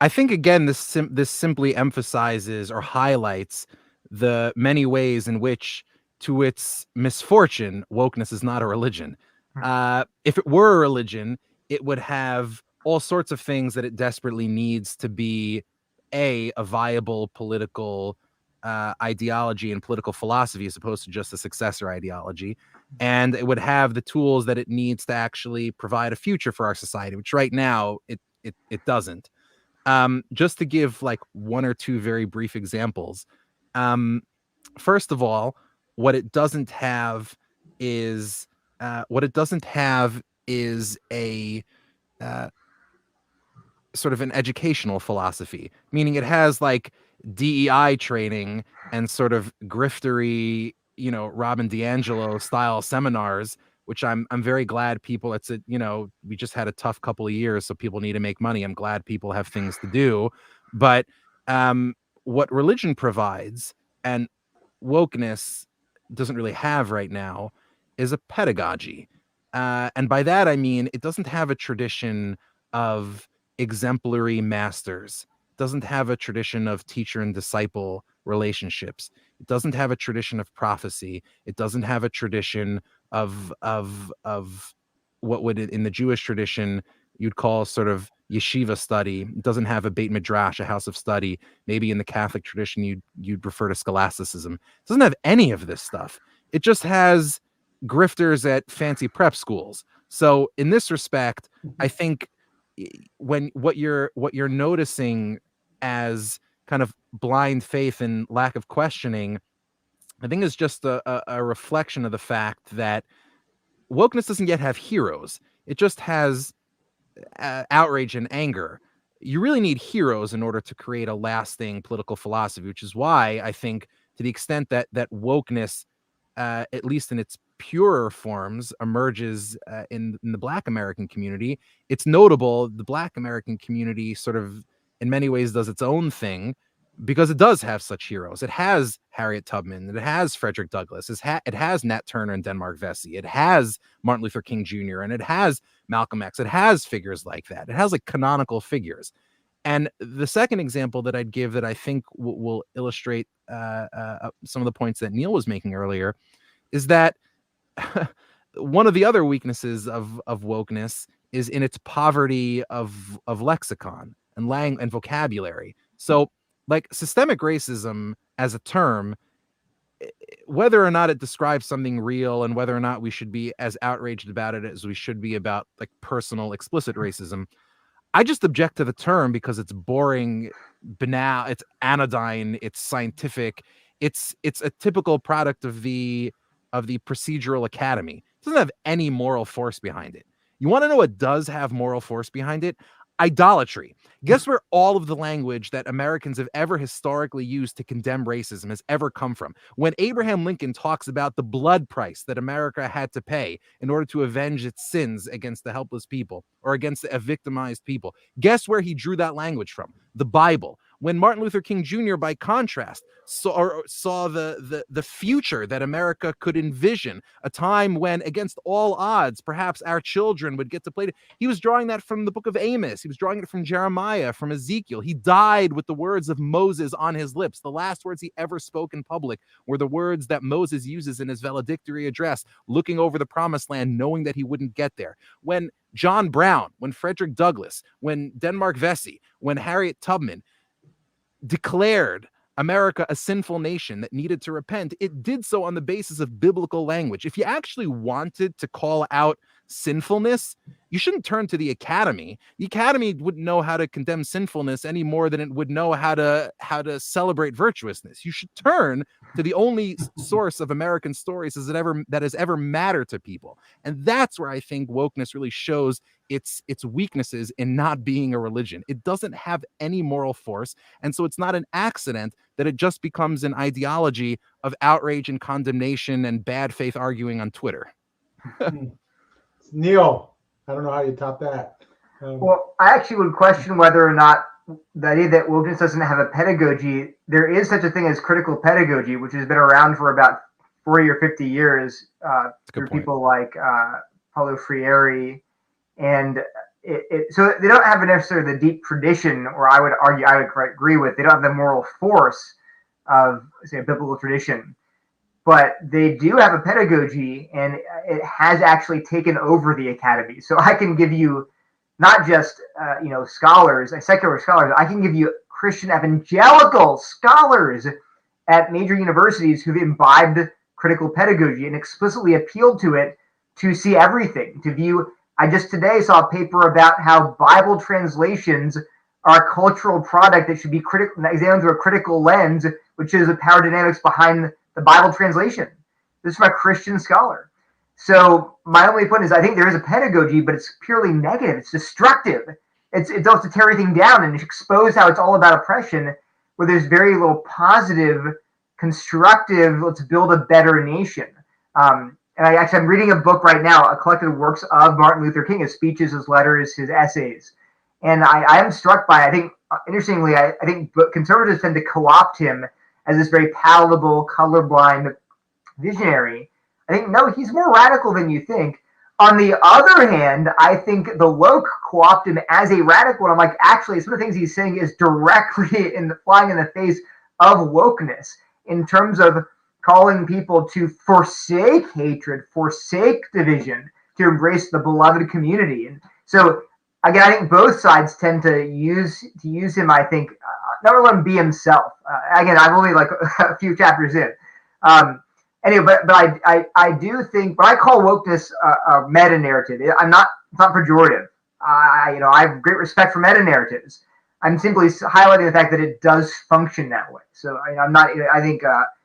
I think, again, this simply emphasizes or highlights the many ways in which, to its misfortune, wokeness is not a religion. If it were a religion, it would have all sorts of things that it desperately needs to be a viable political ideology and political philosophy, as opposed to just a successor ideology. And it would have the tools that it needs to actually provide a future for our society, which right now it doesn't. Just to give like one or two very brief examples. First of all, what it doesn't have is a sort of an educational philosophy, meaning it has like DEI training and sort of griftery, Robin DiAngelo style seminars which I'm very glad people. It's a, we just had a tough couple of years, so people need to make money. I'm glad people have things to do, but what religion provides and wokeness doesn't really have right now is a pedagogy. And by that, I mean, it doesn't have a tradition of exemplary masters. It doesn't have a tradition of teacher and disciple relationships. It doesn't have a tradition of prophecy. It doesn't have a tradition of what would, in the Jewish tradition, you'd call sort of yeshiva study. It doesn't have a Beit Midrash, a house of study. Maybe in the Catholic tradition, you'd refer to scholasticism. It doesn't have any of this stuff. It just has grifters at fancy prep schools. So in this respect, I think when what you're noticing as kind of blind faith and lack of questioning, I think is just a reflection of the fact that wokeness doesn't yet have heroes. It just has outrage and anger. You really need heroes in order to create a lasting political philosophy, which is why I think, to the extent that wokeness, at least in its purer forms, emerges in the Black American community, it's notable the Black American community sort of in many ways does its own thing because it does have such heroes. It has Harriet Tubman, it has Frederick Douglass, it has Nat Turner and Denmark Vesey, it has Martin Luther King Jr., and it has Malcolm X. It has figures like that. It has like canonical figures. And the second example that I'd give that I think will illustrate some of the points that Neil was making earlier is that one of the other weaknesses of wokeness is in its poverty of lexicon and vocabulary. So, like, systemic racism as a term, whether or not it describes something real and whether or not we should be as outraged about it as we should be about like personal explicit racism, I just object to the term because it's boring, banal, it's anodyne, it's scientific, it's a typical product of the procedural academy. It doesn't have any moral force behind it. You want to know what does have moral force behind it? Idolatry. Guess where all of the language that Americans have ever historically used to condemn racism has ever come from? When Abraham Lincoln talks about the blood price that America had to pay in order to avenge its sins against the helpless people or against a victimized people, guess where he drew that language from? The Bible. When Martin Luther King Jr., by contrast, saw the future that America could envision, a time when, against all odds, perhaps our children would get to play. He was drawing that from the book of Amos. He was drawing it from Jeremiah, from Ezekiel. He died with the words of Moses on his lips. The last words he ever spoke in public were the words that Moses uses in his valedictory address, looking over the promised land, knowing that he wouldn't get there. When John Brown, when Frederick Douglass, when Denmark Vesey, when Harriet Tubman declared America a sinful nation that needed to repent, it did so on the basis of biblical language. If you actually wanted to call out sinfulness, you shouldn't turn to the academy. The academy wouldn't know how to condemn sinfulness any more than it would know how to celebrate virtuousness. You should turn to the only source of American stories that has ever mattered to people. And that's where I think wokeness really shows its weaknesses in not being a religion. It doesn't have any moral force, and so it's not an accident that it just becomes an ideology of outrage and condemnation and bad faith arguing on Twitter.
Neil, I don't know how you top that.
Well, I actually would question whether or not the idea that wokeness doesn't have a pedagogy. There is such a thing as critical pedagogy, which has been around for about 40 or 50 years through people like Paulo Freire. And so they don't have necessarily the deep tradition, or I would argue, I would agree with, they don't have the moral force of, say, a biblical tradition. But they do have a pedagogy, and it has actually taken over the academy. So I can give you not just scholars, secular scholars. I can give you Christian evangelical scholars at major universities who've imbibed critical pedagogy and explicitly appealed to it to see everything, to view. I just today saw a paper about how Bible translations are a cultural product that should be examined through a critical lens, which is the power dynamics behind the Bible translation. This is from a Christian scholar. So my only point is, I think there is a pedagogy, but it's purely negative. It's destructive. It's also to tear everything down and expose how it's all about oppression, where there's very little positive, constructive, let's build a better nation. And I'm reading a book right now, a collected works of Martin Luther King, his speeches, his letters, his essays. And I am struck by, I think, interestingly, I think conservatives tend to co-opt him as this very palatable, colorblind visionary. I think, no, he's more radical than you think. On the other hand, I think the woke co-opt him as a radical. And I'm like, actually, some of the things he's saying is directly flying in the face of wokeness in terms of calling people to forsake hatred, forsake division, to embrace the beloved community. And so, again, I think both sides tend to use him, I think, not let him be himself. Again, I'm only like a few chapters in. Anyway, but I do think, but I call wokeness a meta narrative. It's not pejorative. I have great respect for meta narratives. I'm simply highlighting the fact that it does function that way. So I'm not. I think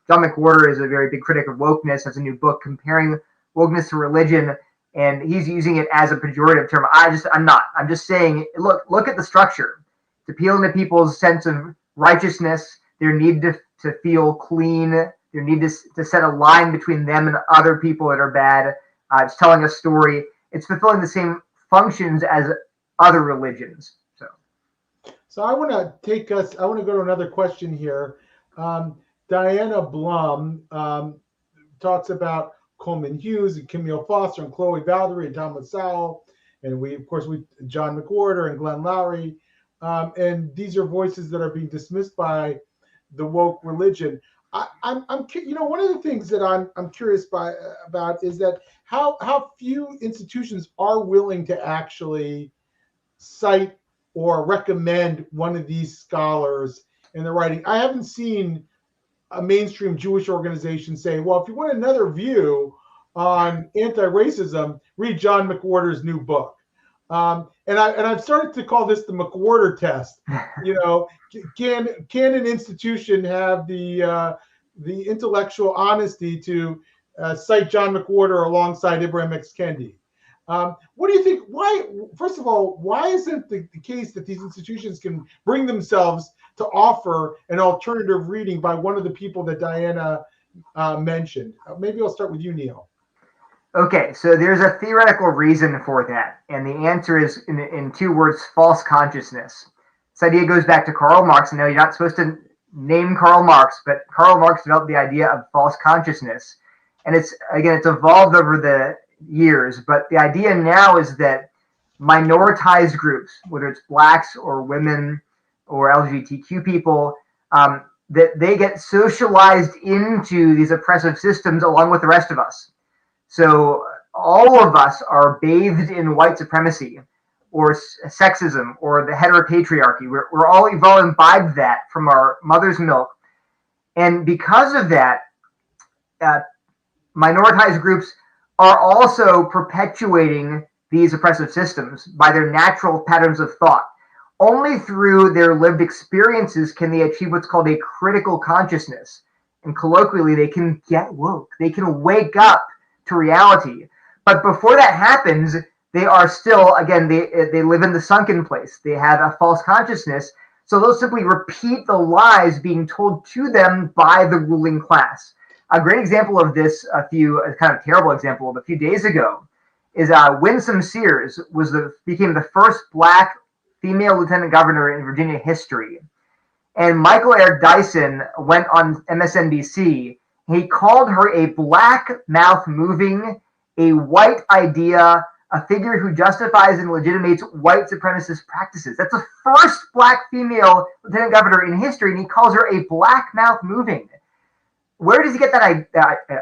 John McWhorter is a very big critic of wokeness. Has a new book comparing wokeness to religion, and he's using it as a pejorative term. I'm not. I'm just saying, look at the structure. To appeal into people's sense of righteousness, their need to feel clean, their need to set a line between them and other people that are bad. It's telling a story. It's fulfilling the same functions as other religions.
So I want to go to another question here. Diana Blum talks about Coleman Hughes and Camille Foster and Chloe Valdary and Tom Sowell. And we John McWhorter and Glenn Lowry. And these are voices that are being dismissed by the woke religion. I'm one of the things that I'm curious about is that how few institutions are willing to actually cite or recommend one of these scholars in the writing. I haven't seen a mainstream Jewish organization say, well, if you want another view on anti-racism, read John McWhorter's new book. And I've started to call this the McWhorter test. Can an institution have the intellectual honesty to cite John McWhorter alongside Ibram X. Kendi? What do you think? Why, first of all, why isn't the case that these institutions can bring themselves to offer an alternative reading by one of the people that Diana mentioned? Maybe I'll start with you, Neil.
Okay, so there's a theoretical reason for that, and the answer is in two words: false consciousness. This idea goes back to Karl Marx. I know you're not supposed to name Karl Marx, but Karl Marx developed the idea of false consciousness, and it's evolved over the years, but the idea now is that minoritized groups, whether it's blacks or women or LGBTQ people, that they get socialized into these oppressive systems along with the rest of us. So all of us are bathed in white supremacy or sexism or the heteropatriarchy. We've all imbibed that from our mother's milk. And because of that, minoritized groups are also perpetuating these oppressive systems by their natural patterns of thought. Only through their lived experiences can they achieve what's called a critical consciousness. And colloquially, they can get woke. They can wake up to reality. But before that happens, they are still, again, they live in the sunken place. They have a false consciousness. So they'll simply repeat the lies being told to them by the ruling class. A great example of this, a kind of terrible example of a few days ago, is Winsome Sears became the first black female lieutenant governor in Virginia history. And Michael Eric Dyson went on MSNBC. He called her a black mouth moving, a white idea, a figure who justifies and legitimates white supremacist practices. That's the first black female lieutenant governor in history, and he calls her a black mouth moving. Where does he get that?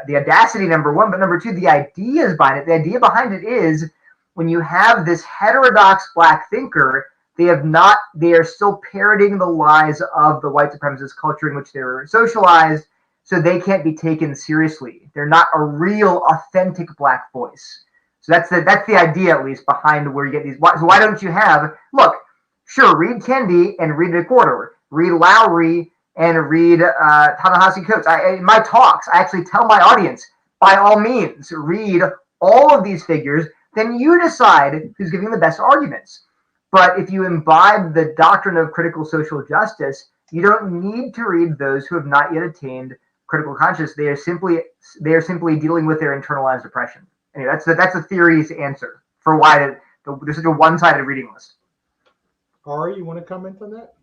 The audacity, number one, but number two, the ideas behind it. The idea behind it is when you have this heterodox black thinker, they are still parroting the lies of the white supremacist culture in which they were socialized, so they can't be taken seriously. They're not a real, authentic black voice. So that's the idea, at least, behind where you get these. So why don't you have, read Kendi and read McWhorter, read Lowry and read Ta-Nehisi Coates. In my talks, I actually tell my audience, by all means, read all of these figures, then you decide who's giving the best arguments. But if you imbibe the doctrine of critical social justice, you don't need to read those who have not yet attained critical conscious. They are simply dealing with their internalized oppression. Anyway, that's the theory's answer for why there's such a one-sided reading list.
Ari, you want to comment on that?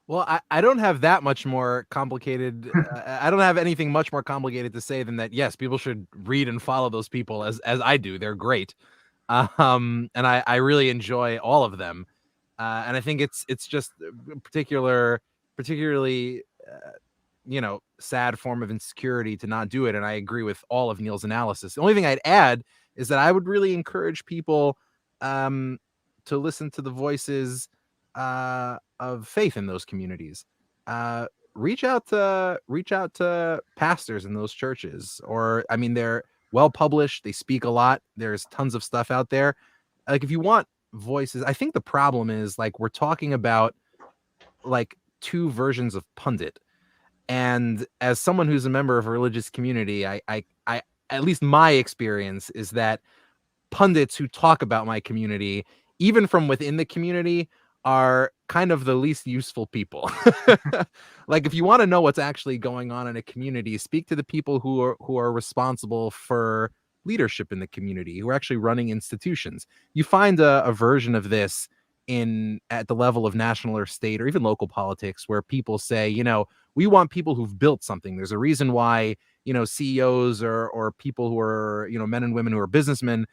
Well, I don't have that much more complicated. I don't have anything much more complicated to say than that. Yes, people should read and follow those people as I do. They're great, and I really enjoy all of them. And I think it's just particularly sad form of insecurity to not do it. And I agree with all of Neil's analysis. The only thing I'd add is that I would really encourage people to listen to the voices of faith in those communities. Reach out to pastors in those churches, or I mean, they're well published. They speak a lot. There's tons of stuff out there. Like, if you want voices, I think the problem is, like, we're talking about like two versions of pundit. And as someone who's a member of a religious community, I at least my experience is that pundits who talk about my community, even from within the community, are kind of the least useful people. Like, if you want to know what's actually going on in a community, speak to the people who are responsible for leadership in the community, who are actually running institutions. You find a version of this at the level of national or state or even local politics, where people say, we want people who've built something. There's a reason why, CEOs or people who are, men and women who are businessmen,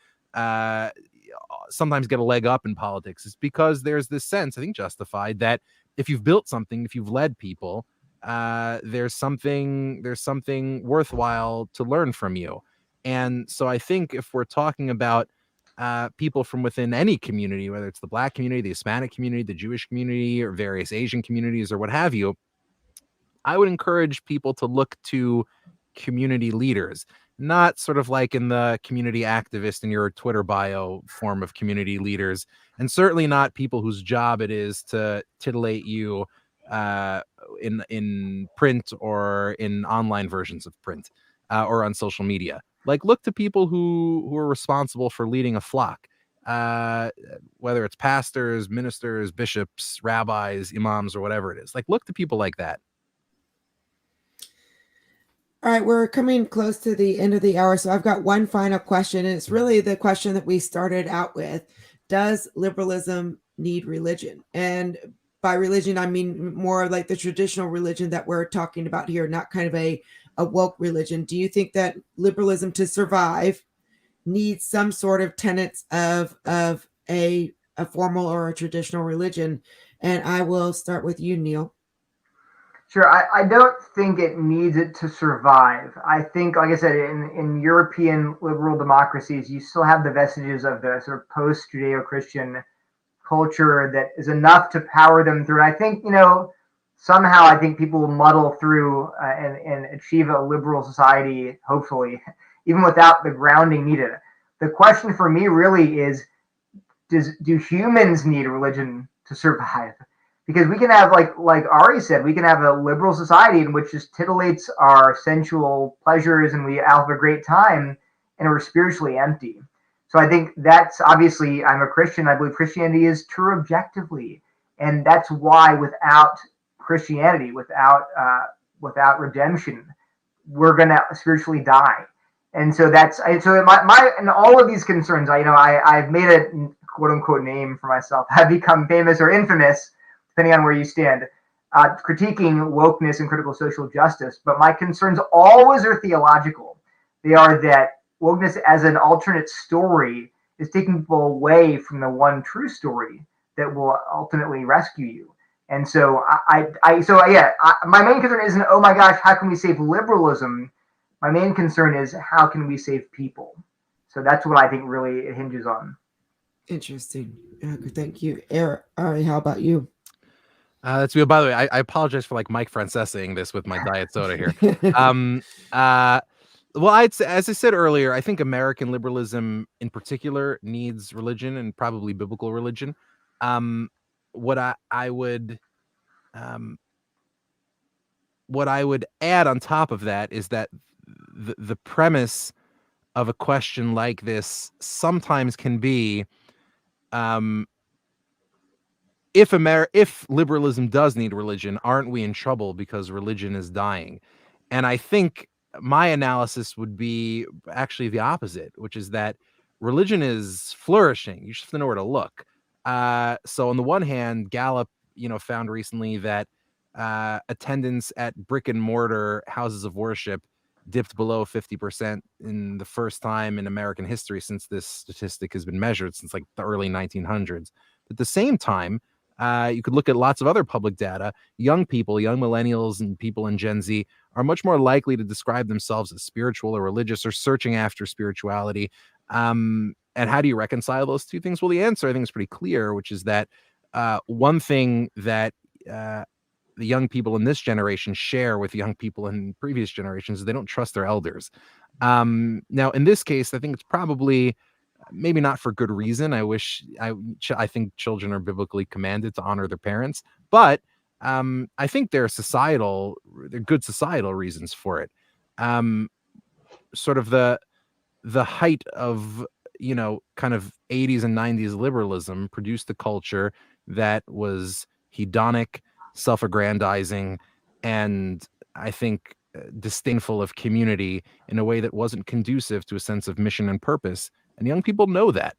sometimes get a leg up in politics. It's because there's this sense, I think justified, that if you've built something, if you've led people, there's something worthwhile to learn from you. And so I think if we're talking about people from within any community, whether it's the Black community, the Hispanic community, the Jewish community, or various Asian communities, or what have you, I would encourage people to look to community leaders, not sort of like in the community activist in your Twitter bio form of community leaders, and certainly not people whose job it is to titillate you in print or in online versions of print or on social media. Like, look to people who are responsible for leading a flock, whether it's pastors, ministers, bishops, rabbis, imams, or whatever it is. Like, look to people like that.
All right, we're coming close to the end of the hour, so I've got one final question, and it's really the question that we started out with. Does liberalism need religion? And by religion, I mean more of like the traditional religion that we're talking about here, not kind of a woke religion. Do you think that liberalism, to survive, needs some sort of tenets of a formal or a traditional religion? And I will start with you, Neil.
Sure. I don't think it needs it to survive. I think, like I said, in European liberal democracies, you still have the vestiges of the sort of post-Judeo-Christian culture that is enough to power them through. And I think, somehow I think people will muddle through and achieve a liberal society, hopefully, even without the grounding needed. The question for me really is, do humans need religion to survive? Because we can have, like Ari said, we can have a liberal society in which just titillates our sensual pleasures and we have a great time and we're spiritually empty. So I think that's, obviously, I'm a Christian. I believe Christianity is true objectively. And that's why without Christianity, without redemption, we're going to spiritually die. And so my and all of these concerns, I've made a quote unquote name for myself. I've become famous or infamous, depending on where you stand, critiquing wokeness and critical social justice. But my concerns always are theological. They are that wokeness as an alternate story is taking people away from the one true story that will ultimately rescue you. And so my main concern isn't, oh my gosh, how can we save liberalism? My main concern is, how can we save people? So that's what I think really it hinges on.
Interesting. Thank you. Ari, how about you?
That's good. By the way, I apologize for like Mike Francesing this with my diet soda here. Well, as I said earlier, I think American liberalism in particular needs religion, and probably biblical religion. What I would add on top of that is that the premise of a question like this sometimes can be, if liberalism does need religion, aren't we in trouble because religion is dying? And I think my analysis would be actually the opposite, which is that religion is flourishing. You just have to know where to look. So on the one hand, Gallup, found recently that attendance at brick and mortar houses of worship dipped below 50% in the first time in American history since this statistic has been measured since like the early 1900s. At the same time, you could look at lots of other public data. Young people, young millennials and people in Gen Z are much more likely to describe themselves as spiritual or religious or searching after spirituality. And how do you reconcile those two things? Well, the answer I think is pretty clear, which is that one thing that the young people in this generation share with young people in previous generations is they don't trust their elders. Now, in this case, I think it's probably maybe not for good reason. I think children are biblically commanded to honor their parents, but I think they're good societal reasons for it. Sort of the height of kind of 80s and 90s liberalism produced a culture that was hedonic, self-aggrandizing, and I think disdainful of community in a way that wasn't conducive to a sense of mission and purpose. And young people know that.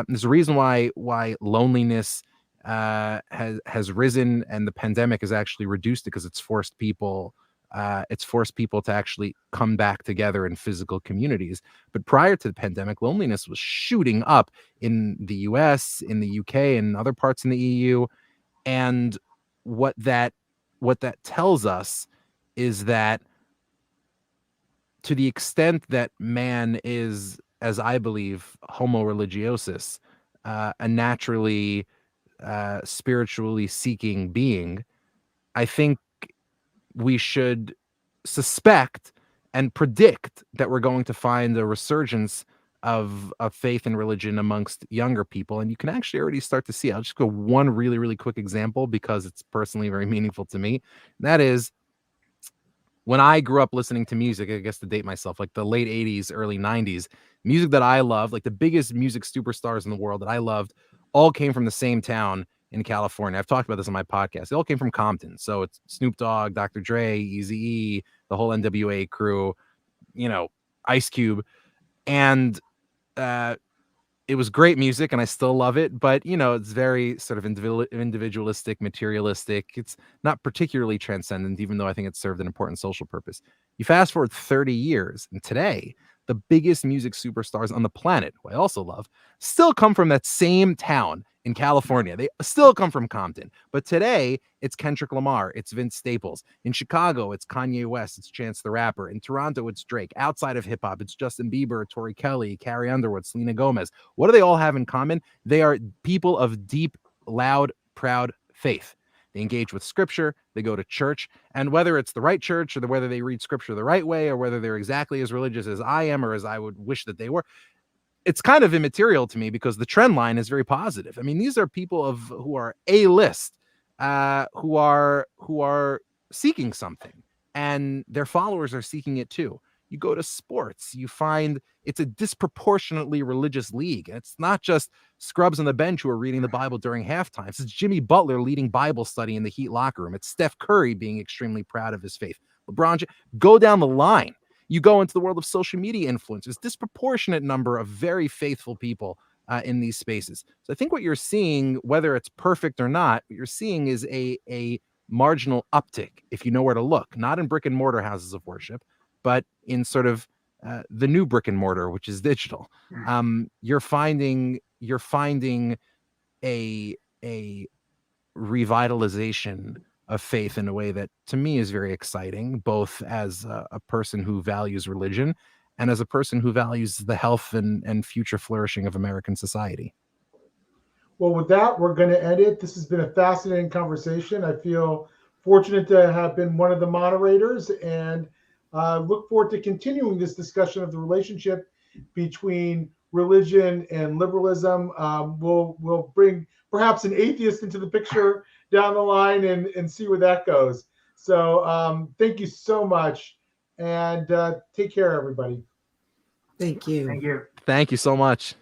There's a reason why loneliness has risen, and the pandemic has actually reduced it because it's forced people to actually come back together in physical communities. But prior to the pandemic, loneliness was shooting up in the US, in the UK, and other parts in the EU. And what that tells us is that to the extent that man is, as I believe, homo religiosus, a naturally spiritually seeking being, I think we should suspect and predict that we're going to find a resurgence of faith and religion amongst younger people. And you can actually already start to see. I'll just go one really, really quick example because it's personally very meaningful to me. That is, when I grew up listening to music, I guess to date myself, like the late 80s, early 90s, music that I loved, like the biggest music superstars in the world that I loved, all came from the same town in California. I've talked about this on my podcast. They all came from Compton. So it's Snoop Dogg, Dr. Dre, Eazy-E, the whole NWA crew, Ice Cube. And it was great music and I still love it, but it's very sort of individualistic, materialistic. It's not particularly transcendent, even though I think it served an important social purpose. You fast forward 30 years, and today, the biggest music superstars on the planet, who I also love, still come from that same town in California. They still come from Compton. But today, it's Kendrick Lamar, it's Vince Staples. In Chicago, it's Kanye West, it's Chance the Rapper. In Toronto, it's Drake. Outside of hip hop, it's Justin Bieber, Tori Kelly, Carrie Underwood, Selena Gomez. What do they all have in common? They are people of deep, loud, proud faith. They engage with scripture, they go to church, and whether it's the right church or whether they read scripture the right way or whether they're exactly as religious as I am or as I would wish that they were, it's kind of immaterial to me because the trend line is very positive. I mean, these are people who are A-list, who are seeking something, and their followers are seeking it too. You go to sports, you find it's a disproportionately religious league. And it's not just scrubs on the bench who are reading the Bible during halftime. It's Jimmy Butler leading Bible study in the Heat locker room. It's Steph Curry being extremely proud of his faith. LeBron, go down the line. You go into the world of social media influencers, disproportionate number of very faithful people in these spaces. So I think what you're seeing, whether it's perfect or not, what you're seeing is a marginal uptick, if you know where to look, not in brick and mortar houses of worship, but in sort of the new brick and mortar, which is digital. You're finding a revitalization of faith in a way that to me is very exciting, both as a person who values religion and as a person who values the health and future flourishing of American society.
Well, with that, we're going to end it. This has been a fascinating conversation. I feel fortunate to have been one of the moderators and look forward to continuing this discussion of the relationship between religion and liberalism. We'll bring perhaps an atheist into the picture down the line and see where that goes. So thank you so much, and take care, everybody.
Thank you.
Thank you.
Thank you so much.